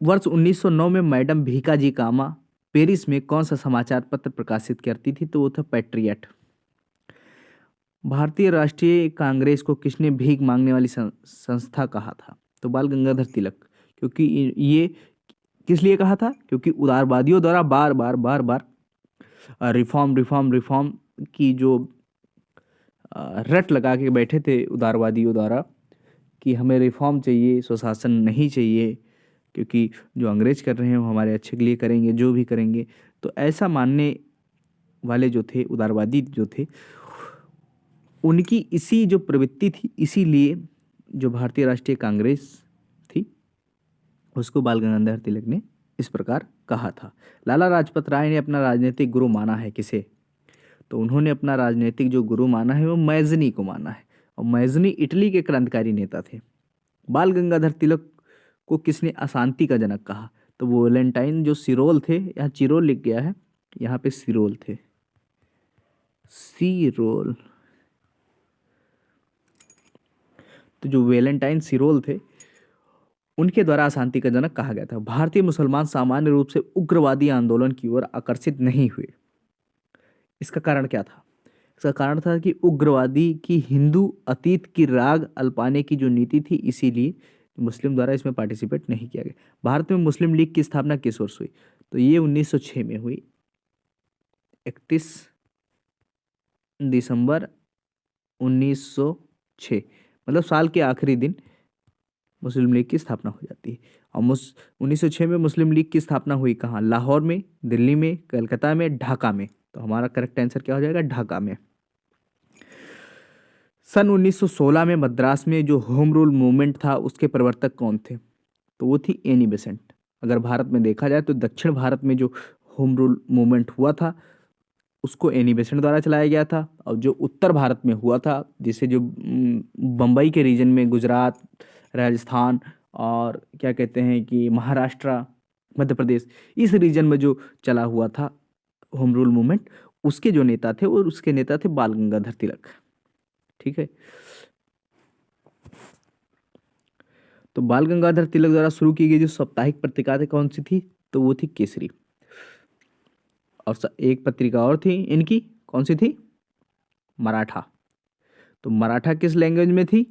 वर्ष 1909 में मैडम भीकाजी कामा पेरिस में कौन सा समाचार पत्र प्रकाशित करती थी? तो वो था पैट्रियट। भारतीय राष्ट्रीय कांग्रेस को किसने भीख मांगने वाली संस्था कहा था? तो बाल गंगाधर तिलक। क्योंकि ये किस लिए कहा था? क्योंकि उदारवादियों द्वारा बार बार बार बार रिफॉर्म की जो रट लगा के बैठे थे उदारवादियों द्वारा कि हमें रिफॉर्म चाहिए, स्वशासन नहीं चाहिए, क्योंकि जो अंग्रेज कर रहे हैं वो हमारे अच्छे के लिए करेंगे, जो भी करेंगे। तो ऐसा मानने वाले जो थे उदारवादी जो थे, उनकी इसी जो प्रवृत्ति थी, इसीलिए जो भारतीय राष्ट्रीय कांग्रेस थी उसको बाल गंगाधर तिलक ने इस प्रकार कहा था। लाला लाजपत राय ने अपना राजनीतिक गुरु माना है किसे? तो उन्होंने अपना राजनीतिक जो गुरु माना है वो मैजनी को माना है, और मैजनी इटली के क्रांतिकारी नेता थे। बाल गंगाधर तिलक को किसने अशांति का जनक कहा? तो वो वैलेंटाइन जो सिरोल थे, यहाँ चिरोल लिख गया है, यहाँ पे सिरोल थे, सिरोल। तो जो वैलेंटाइन सिरोल थे उनके द्वारा अशांति का जनक कहा गया था। भारतीय मुसलमान सामान्य रूप से उग्रवादी आंदोलन की ओर आकर्षित नहीं हुए, इसका कारण क्या था? इसका कारण था कि उग्रवादी की हिंदू अतीत की राग अल्पाने की जो नीति थी, इसीलिए मुस्लिम द्वारा इसमें पार्टिसिपेट नहीं किया गया। भारत में मुस्लिम लीग की स्थापना किस वर्ष हुई? तो ये 1906 में हुई, 31 दिसंबर 1906, मतलब साल के आखिरी दिन मुस्लिम लीग की स्थापना हो जाती है। और 1906 में मुस्लिम लीग की स्थापना हुई कहाँ? लाहौर में, दिल्ली में, कलकत्ता में, ढाका में। तो हमारा करेक्ट आंसर क्या हो जाएगा? ढाका में। सन 1916 में मद्रास में जो होम रूल मूवमेंट था उसके प्रवर्तक कौन थे? तो वो थी एनी बेसेंट। अगर भारत में देखा जाए तो दक्षिण भारत में जो होम रूल मूवमेंट हुआ था उसको एनी बेसेंट द्वारा चलाया गया था, और जो उत्तर भारत में हुआ था, जिसे जो बम्बई के रीजन में, गुजरात, राजस्थान और क्या कहते हैं कि महाराष्ट्र, मध्य प्रदेश, इस रीजन में जो चला हुआ था होम रूल मूवमेंट, उसके जो नेता थे और उसके नेता थे बाल गंगाधर तिलक। ठीक है। तो बाल गंगाधर तिलक द्वारा शुरू की गई जो साप्ताहिक पत्रिका थी कौन सी थी? तो वो थी केसरी। और एक पत्रिका और थी इनकी, कौन सी थी? मराठा। तो मराठा किस लैंग्वेज में थी?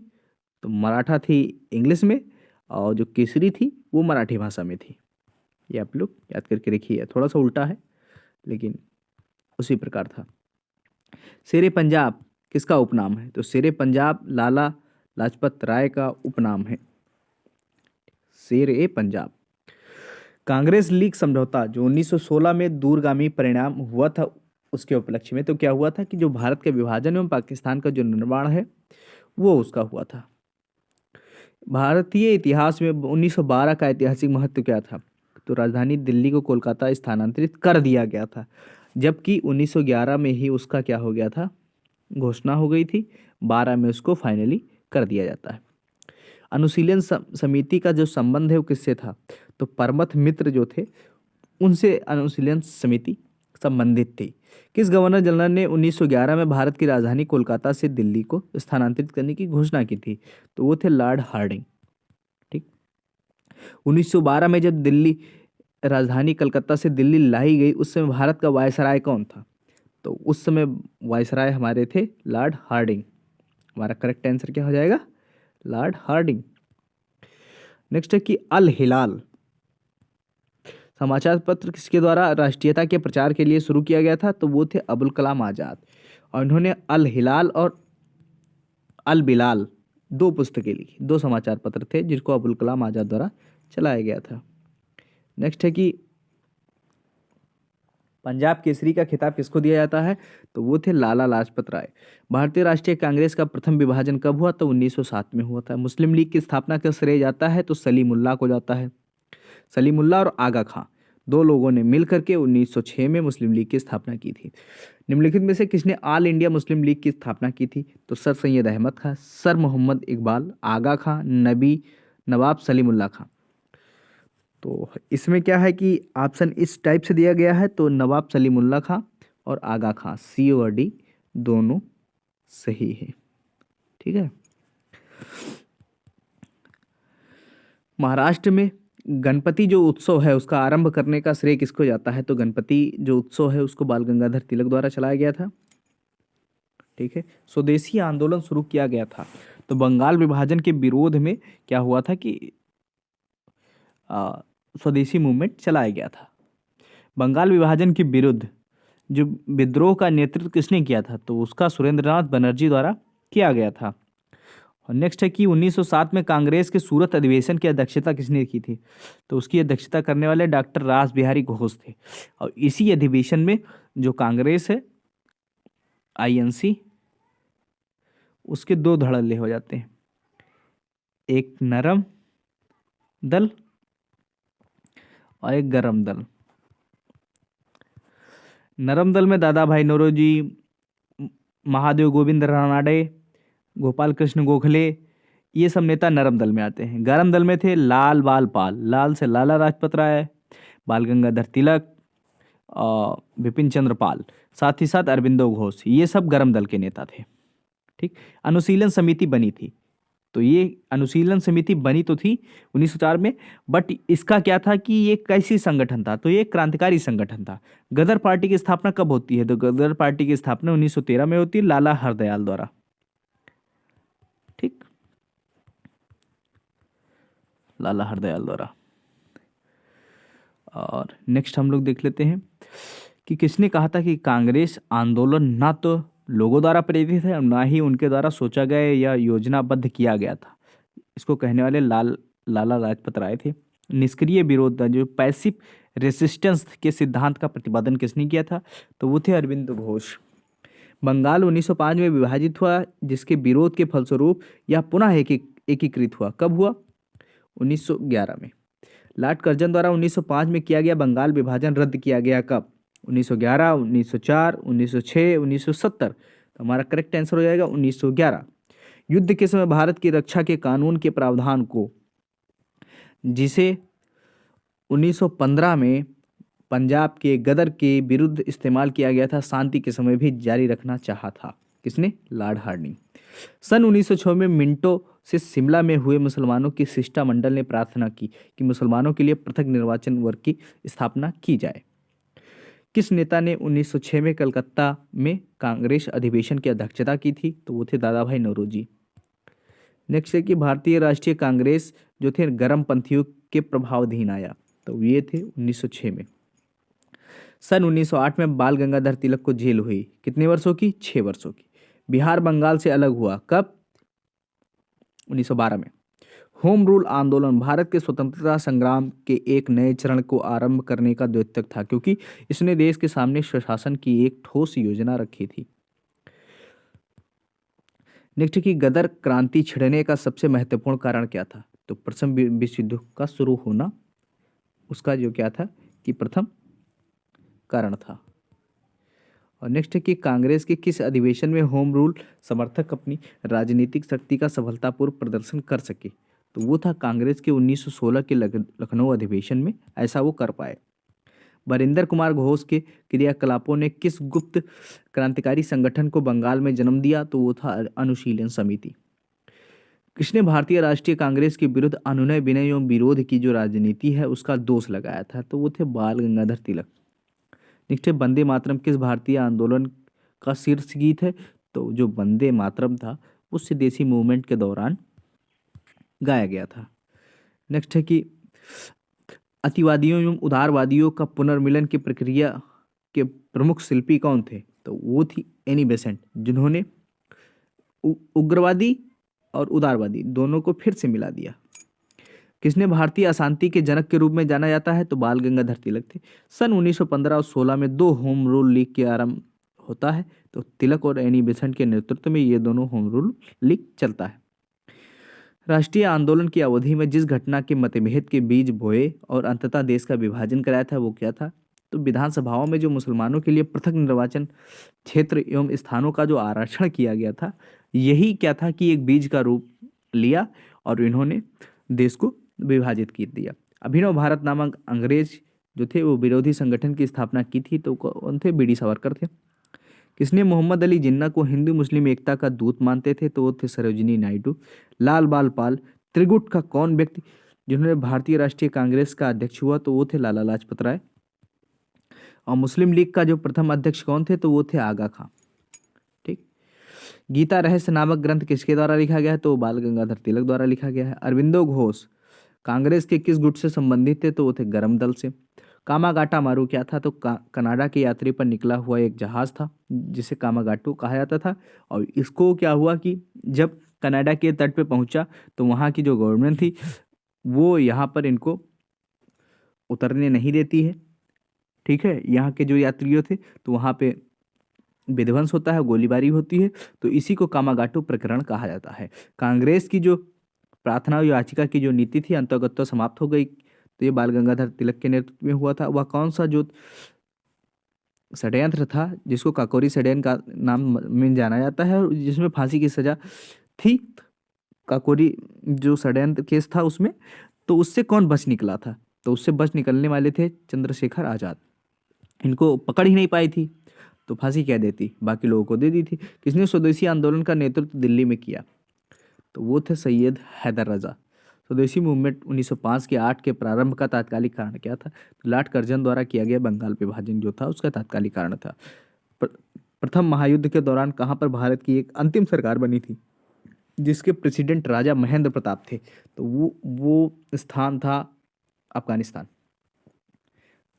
तो मराठा थी इंग्लिश में, और जो केसरी थी वो मराठी भाषा में थी। ये आप लोग याद करके रखिए, थोड़ा सा उल्टा है लेकिन उसी प्रकार था। शेरे पंजाब किसका उपनाम है? तो शेरे पंजाब लाला लाजपत राय का उपनाम है, शेरे पंजाब। कांग्रेस लीग समझौता जो 1916 में दूरगामी परिणाम हुआ था उसके उपलक्ष्य में, तो क्या हुआ था कि जो भारत के विभाजन एवं पाकिस्तान का जो निर्माण है वो उसका हुआ था। भारतीय इतिहास में 1912 का ऐतिहासिक महत्व क्या था? तो राजधानी दिल्ली को कोलकाता स्थानांतरित कर दिया गया था, जबकि 1911 में ही उसका क्या हो गया था, घोषणा हो गई थी। 12 में उसको फाइनली कर दिया जाता है। अनुशीलन समिति का जो संबंध है वो किससे था? तो परमथ मित्र जो थे उनसे अनुशीलन समिति संबंधित थी। किस गवर्नर जनरल ने 1911 में भारत की राजधानी कोलकाता से दिल्ली को स्थानांतरित करने की घोषणा की थी? तो वो थे लॉर्ड हार्डिंग। ठीक। 1912 में जब दिल्ली राजधानी कलकत्ता से दिल्ली लाई गई, उस समय भारत का वायसराय कौन था? तो उस समय वायसराय हमारे थे लॉर्ड हार्डिंग। हमारा करेक्ट आंसर क्या हो जाएगा? Lord Hardinge. नेक्स्ट है कि अल हिलाल समाचार पत्र किसके द्वारा राष्ट्रीयता के प्रचार के लिए शुरू किया गया था? तो वो थे अबुल कलाम आज़ाद, और इन्होंने अल हिलाल और अल बिलाल दो पुस्तकें लिखी, दो समाचार पत्र थे जिनको अबुल कलाम आज़ाद द्वारा चलाया गया था। नेक्स्ट है कि पंजाब केसरी का खिताब किसको दिया जाता है? तो वो थे लाला लाजपत राय। भारतीय राष्ट्रीय कांग्रेस का प्रथम विभाजन कब हुआ? तो 1907 में हुआ था। मुस्लिम लीग की स्थापना का श्रेय जाता है? तो सलीमुल्लाह को जाता है। सलीमुल्लाह और आगा खां दो लोगों ने मिलकर के 1906 में मुस्लिम लीग की स्थापना की थी। निम्नलिखित में से किसने ऑल इंडिया मुस्लिम लीग की स्थापना की थी? तो सर सैयद अहमद खां, सर मोहम्मद इकबाल, आगा खां, नवाब सलीमुल्लाह खां। तो इसमें क्या है कि ऑप्शन इस टाइप से दिया गया है, तो नवाब सलीमुल्लाह खां और आगा खां, सी और डी दोनों सही है। ठीक है। महाराष्ट्र में गणपति जो उत्सव है उसका आरंभ करने का श्रेय किसको जाता है? तो गणपति जो उत्सव है उसको बाल गंगाधर तिलक द्वारा चलाया गया था। ठीक है। स्वदेशी आंदोलन शुरू किया गया था। तो बंगाल विभाजन के विरोध में क्या हुआ था कि स्वदेशी मूवमेंट चलाया गया था। बंगाल विभाजन के विरुद्ध जो विद्रोह का नेतृत्व किसने किया था? तो उसका सुरेंद्रनाथ बनर्जी द्वारा किया गया था। और नेक्स्ट है कि 1907 में कांग्रेस के सूरत अधिवेशन की अध्यक्षता किसने की थी? तो उसकी अध्यक्षता करने वाले डॉक्टर रास बिहारी घोष थे। और इसी अधिवेशन में जो कांग्रेस है आईएनसी, उसके दो धड़ल्ले हो जाते हैं, एक नरम दल और एक गरम दल। नरम दल में दादा भाई नौरोजी, महादेव गोविंद रानाडे, गोपाल कृष्ण गोखले, ये सब नेता नरम दल में आते हैं। गरम दल में थे लाल बाल पाल, लाल से लाला लाजपत राय, बाल गंगाधर तिलक और बिपिन चंद्र पाल, साथ ही साथ अरविंदो घोष, ये सब गरम दल के नेता थे। ठीक। अनुशीलन समिति बनी थी, तो ये अनुशीलन समिति बनी तो थी 1904 में, बट इसका क्या था कि ये कैसी संगठन था? तो ये क्रांतिकारी संगठन था। गदर पार्टी की स्थापना कब होती है? तो गदर पार्टी की स्थापना 1913 में होती है लाला हरदयाल द्वारा। ठीक, लाला हरदयाल द्वारा। और नेक्स्ट हम लोग देख लेते हैं कि किसने कहा था कि कांग्रेस आंदोलन ना तो लोगों द्वारा प्रेरित है और ना ही उनके द्वारा सोचा गया या योजनाबद्ध किया गया था। इसको कहने वाले लाला लाजपत राय थे। निष्क्रिय विरोध जो पैसिव रेसिस्टेंस के सिद्धांत का प्रतिपादन किसने किया था? तो वो थे अरविंद घोष। बंगाल 1905 में विभाजित हुआ, जिसके विरोध के फलस्वरूप यह पुनः एकीकृत हुआ। कब हुआ? 1911 में। लॉर्ड कर्जन द्वारा 1905 में किया गया बंगाल विभाजन रद्द किया गया कब? 1911, 1904, 1906, 1970। तो हमारा करेक्ट आंसर हो जाएगा 1911। युद्ध के समय भारत की रक्षा के कानून के प्रावधान को, जिसे 1915 में पंजाब के गदर के विरुद्ध इस्तेमाल किया गया था, शांति के समय भी जारी रखना चाहा था। किसने? Lord Hardinge. सन 1906 में मिंटो से शिमला में हुए मुसलमानों की शिष्टमंडल ने प्रार्थना की कि मुसलमानों के लिए पृथक निर्वाचन वर्ग की स्थापना की जाए। किस नेता ने 1906 में कलकत्ता में कांग्रेस अधिवेशन की अध्यक्षता की थी? तो वो थे दादा भाई नौरोजी। नेक्स्ट है कि भारतीय राष्ट्रीय कांग्रेस जो थे गरम पंथियों के प्रभावाधीन आया, तो ये थे 1906 में। सन 1908 में बाल गंगाधर तिलक को जेल हुई, कितने वर्षों की? 6 वर्षों की। बिहार बंगाल से अलग हुआ कब? 1912 में। होम रूल आंदोलन भारत के स्वतंत्रता संग्राम के एक नए चरण को आरंभ करने का द्योतक था, क्योंकि इसने देश के सामने स्वशासन की एक ठोस योजना रखी थी। नेक्स्ट कि गदर क्रांति छिड़ने का सबसे महत्वपूर्ण कारण क्या था? तो प्रथम विश्व युद्ध का शुरू होना उसका जो क्या था कि प्रथम कारण था। और नेक्स्ट है कि कांग्रेस के किस अधिवेशन में होम रूल समर्थक अपनी राजनीतिक शक्ति का सफलतापूर्वक प्रदर्शन कर सके? तो वो था कांग्रेस के 1916 के लखनऊ अधिवेशन में ऐसा वो कर पाए। वरिंदर कुमार घोष के क्रियाकलापों ने किस गुप्त क्रांतिकारी संगठन को बंगाल में जन्म दिया? तो वो था अनुशीलन समिति। किसने भारतीय राष्ट्रीय कांग्रेस के विरुद्ध अनुनय विनय एवं विरोध की जो राजनीति है उसका दोष लगाया था? तो वो थे बाल गंगाधर तिलक। नेक्स्ट है वंदे मातरम किस भारतीय आंदोलन का शीर्ष गीत है? तो जो वंदे मातरम था वो स्वदेशी मूवमेंट के दौरान गाया गया था। नेक्स्ट है कि अतिवादियों एवं उदारवादियों का पुनर्मिलन की प्रक्रिया के प्रमुख शिल्पी कौन थे? तो वो थी एनी बेसेंट, जिन्होंने उग्रवादी और उदारवादी दोनों को फिर से मिला दिया। किसने भारतीय अशांति के जनक के रूप में जाना जाता है? तो बाल गंगाधर तिलक थे। सन 1915 और 16 में दो होम रूल लीग के आरंभ होता है। तो तिलक और एनी बेसेंट के नेतृत्व में ये दोनों होम रूल लीग चलता है। राष्ट्रीय आंदोलन की अवधि में जिस घटना के मतभेद के बीज बोए और अंततः देश का विभाजन कराया था वो क्या था? तो विधानसभाओं में जो मुसलमानों के लिए पृथक निर्वाचन क्षेत्र एवं स्थानों का जो आरक्षण किया गया था, यही क्या था कि एक बीज का रूप लिया और इन्होंने देश को विभाजित कर दिया। अभिनव भारत नामक अंग्रेज जो थे वो विरोधी संगठन की स्थापना की थी। तो कौन थे? बीडी सावरकर थे। किसने मोहम्मद अली जिन्ना को हिंदू मुस्लिम एकता का दूत मानते थे? तो वो थे सरोजिनी नायडू। लाल बाल पाल। त्रिगुट का कौन व्यक्ति जिन्होंने भारतीय राष्ट्रीय कांग्रेस का अध्यक्ष हुआ? तो वो थे लाला लाजपत राय। और मुस्लिम लीग का जो प्रथम अध्यक्ष कौन थे? तो वो थे आगा खां। ठीक। गीता रहस्य नामक ग्रंथ किसके द्वारा लिखा गया है? तो बाल गंगाधर तिलक द्वारा लिखा गया है। अरविंदो घोष कांग्रेस के किस गुट से संबंधित थे? तो वो थे गरम दल से। कामागाटा मारू क्या था? तो कनाडा की यात्री पर निकला हुआ एक जहाज था जिसे कामागाटू कहा जाता था। और इसको क्या हुआ कि जब कनाडा के तट पे पहुंचा तो वहाँ की जो गवर्नमेंट थी वो यहाँ पर इनको उतरने नहीं देती है। ठीक है, यहाँ के जो यात्रियों थे तो वहाँ पे विध्वंस होता है, गोलीबारी होती है। तो इसी को कामागाटू प्रकरण कहा जाता है। कांग्रेस की जो प्रार्थना याचिका की जो नीति थी अंतर्गत तो समाप्त हो गई। तो ये बाल गंगाधर तिलक के नेतृत्व में हुआ था। वह कौन सा जो षड्यंत्र था जिसको काकोरी षड्यंत्र का नाम में जाना जाता है और जिसमें फांसी की सजा थी? काकोरी जो षड्यंत्र केस था उसमें, तो उससे कौन बच निकला था? तो उससे बच निकलने वाले थे चंद्रशेखर आजाद। इनको पकड़ ही नहीं पाई थी तो फांसी क्या देती, बाकी लोगों को दे दी थी। किसने स्वदेशी आंदोलन का नेतृत्व दिल्ली में किया? तो वो थे सैयद हैदर रजा। स्वदेशी मूवमेंट 1905 के 8 के प्रारंभ का तात्कालिक कारण क्या था? तो लॉर्ड कर्जन द्वारा किया गया बंगाल विभाजन जो था उसका तात्कालिक कारण था। प्रथम महायुद्ध के दौरान कहाँ पर भारत की एक अंतिम सरकार बनी थी जिसके प्रेसिडेंट राजा महेंद्र प्रताप थे? तो वो स्थान था अफगानिस्तान,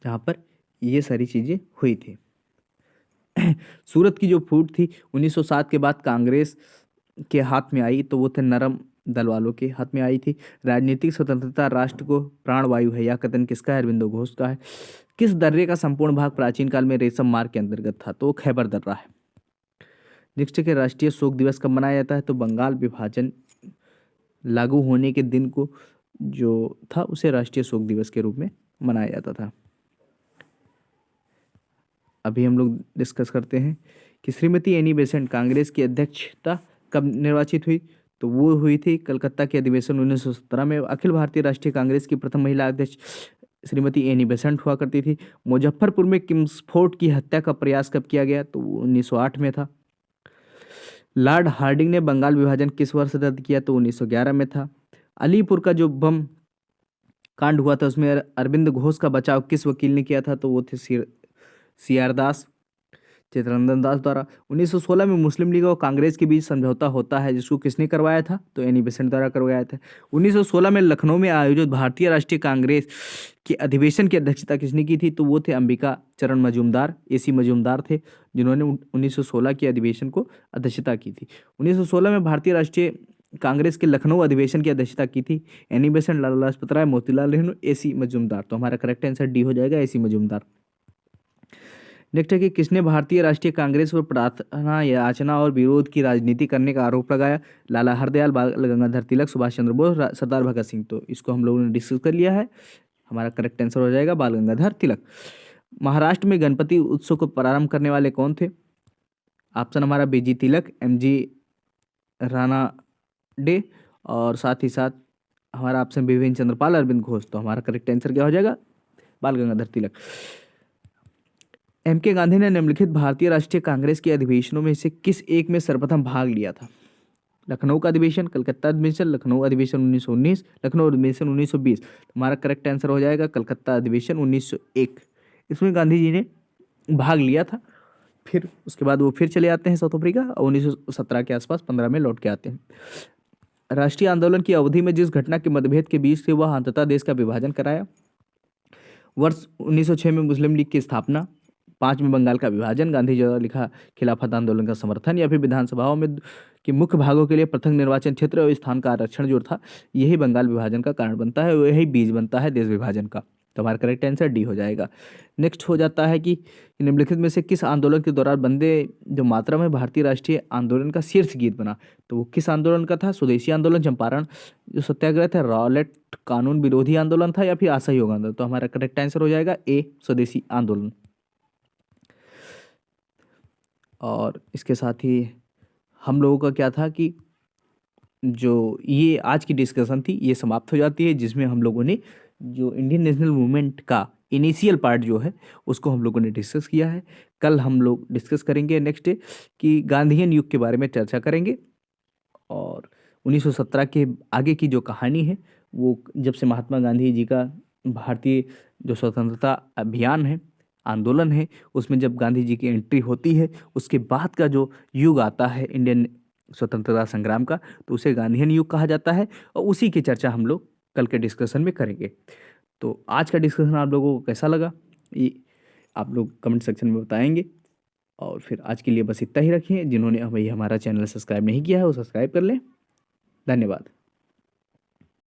जहाँ पर ये सारी चीज़ें हुई थी। सूरत की जो फूट थी 1907 के बाद कांग्रेस के हाथ में आई, तो वो थे नरम दल वालों के हाथ में आई थी। राजनीतिक स्वतंत्रता राष्ट्र को प्राणवायु है, यह कथन किसका है? अरविंदो घोष का है। किस दर्रे का संपूर्ण भाग प्राचीन काल में रेशम मार्ग के अंतर्गत था? तो खैबर दर्रा है। नेक्स्ट के राष्ट्रीय शोक दिवस कब मनाया जाता है? तो बंगाल विभाजन लागू होने के दिन को जो था उसे राष्ट्रीय शोक दिवस के रूप में मनाया जाता था। अभी हम लोग डिस्कस करते हैं कि श्रीमती एनी बेसेंट कांग्रेस की अध्यक्षता कब निर्वाचित हुई? तो वो हुई थी कलकत्ता के अधिवेशन 1917 में। अखिल भारतीय राष्ट्रीय कांग्रेस की प्रथम महिला अध्यक्ष श्रीमती एनी बेसेंट हुआ करती थी। मुजफ्फरपुर में किम्सफोर्ड की हत्या का प्रयास कब किया गया? तो 1908 में था। लॉर्ड हार्डिंग ने बंगाल विभाजन किस वर्ष रद्द किया? तो 1911 में था। अलीपुर का जो बम कांड हुआ था उसमें अरविंद घोष का बचाव किस वकील ने किया था? तो वो थे सीआर दास, चित्ररंजन दास द्वारा। 1916 में मुस्लिम लीग और कांग्रेस के बीच समझौता होता है जिसको किसने करवाया था? तो एनी बेसेंट द्वारा करवाया था। 1916 में लखनऊ में आयोजित भारतीय राष्ट्रीय कांग्रेस के अधिवेशन की अध्यक्षता किसने की थी? तो वो थे अंबिका चरण मजूमदार, एसी मजूमदार थे जिन्होंने 1916 के अधिवेशन को अध्यक्षता की थी। 1916 में भारतीय राष्ट्रीय कांग्रेस के लखनऊ अधिवेशन की अध्यक्षता की थी Annie Besant, Lala Lajpat Rai, Motilal Nehru, AC Majumdar. तो हमारा करेक्ट आंसर डी हो जाएगा, एसी मजूमदार। नेक्स्ट है कि किसने भारतीय राष्ट्रीय कांग्रेस पर प्रार्थना याचना और विरोध की राजनीति करने का आरोप लगाया? लाला हरदयाल, बाल गंगाधर तिलक, सुभाष चंद्र बोस, सरदार भगत सिंह। तो इसको हम लोगों ने डिस्कस कर लिया है। हमारा करेक्ट आंसर हो जाएगा बाल गंगाधर तिलक। महाराष्ट्र में गणपति उत्सव को प्रारंभ करने वाले कौन थे? ऑप्शन हमारा बीजी तिलक, एमजी रानाडे और साथ ही साथ हमारा ऑप्शन बिपिन चंद्रपाल, अरविंद घोष। तो हमारा करेक्ट आंसर क्या हो जाएगा? बाल गंगाधर तिलक। एम के गांधी ने निम्नलिखित भारतीय राष्ट्रीय कांग्रेस के अधिवेशनों में से किस एक में सर्वप्रथम भाग लिया था? लखनऊ का अधिवेशन, कलकत्ता अधिवेशन, लखनऊ अधिवेशन 1919, लखनऊ अधिवेशन 1920। हमारा करेक्ट आंसर हो जाएगा कलकत्ता अधिवेशन 1901। इसमें गांधी जी ने भाग लिया था। फिर उसके बाद वो फिर चले आते हैं साउथ अफ्रीका और 1917 के आसपास 15 में लौट के आते हैं। राष्ट्रीय आंदोलन की अवधि में जिस घटना के मतभेद के बीच से वह अंततः देश का विभाजन कराया? वर्ष 1906 में मुस्लिम लीग की स्थापना, 5 में बंगाल का विभाजन, गांधी जी द्वारा लिखा खिलाफत आंदोलन का समर्थन, या फिर विधानसभाओं में कि मुख्य भागों के लिए पृथक निर्वाचन क्षेत्र और स्थान का आरक्षण जो था यही बंगाल विभाजन का कारण बनता है, यही बीज बनता है देश विभाजन का। तो हमारा करेक्ट आंसर डी हो जाएगा। नेक्स्ट हो जाता है कि निम्नलिखित में से किस आंदोलन के दौरान वंदे जो मातरम है भारतीय राष्ट्रीय आंदोलन का शीर्ष गीत बना? तो वो किस आंदोलन का था? स्वदेशी आंदोलन, चंपारण जो सत्याग्रह था, रॉलेट कानून विरोधी आंदोलन था, या फिर असहयोग आंदोलन? तो हमारा करेक्ट आंसर हो जाएगा ए, स्वदेशी आंदोलन। और इसके साथ ही हम लोगों का क्या था कि जो ये आज की डिस्कशन थी ये समाप्त हो जाती है, जिसमें हम लोगों ने जो इंडियन नेशनल मूवमेंट का इनिशियल पार्ट जो है उसको हम लोगों ने डिस्कस किया है। कल हम लोग डिस्कस करेंगे नेक्स्ट डे कि गांधीयन युग के बारे में चर्चा करेंगे और 1917 के आगे की जो कहानी है वो जब से महात्मा गांधी जी का भारतीय जो स्वतंत्रता अभियान है, आंदोलन है, उसमें जब गांधी जी की एंट्री होती है उसके बाद का जो युग आता है इंडियन स्वतंत्रता संग्राम का, तो उसे गांधीयन युग कहा जाता है और उसी की चर्चा हम लोग कल के डिस्कशन में करेंगे। तो आज का डिस्कशन आप लोगों को कैसा लगा ये आप लोग कमेंट सेक्शन में बताएंगे। और फिर आज के लिए बस इतना ही रखें। जिन्होंने हमें हमारा चैनल सब्सक्राइब नहीं किया है वो सब्सक्राइब कर लें। धन्यवाद।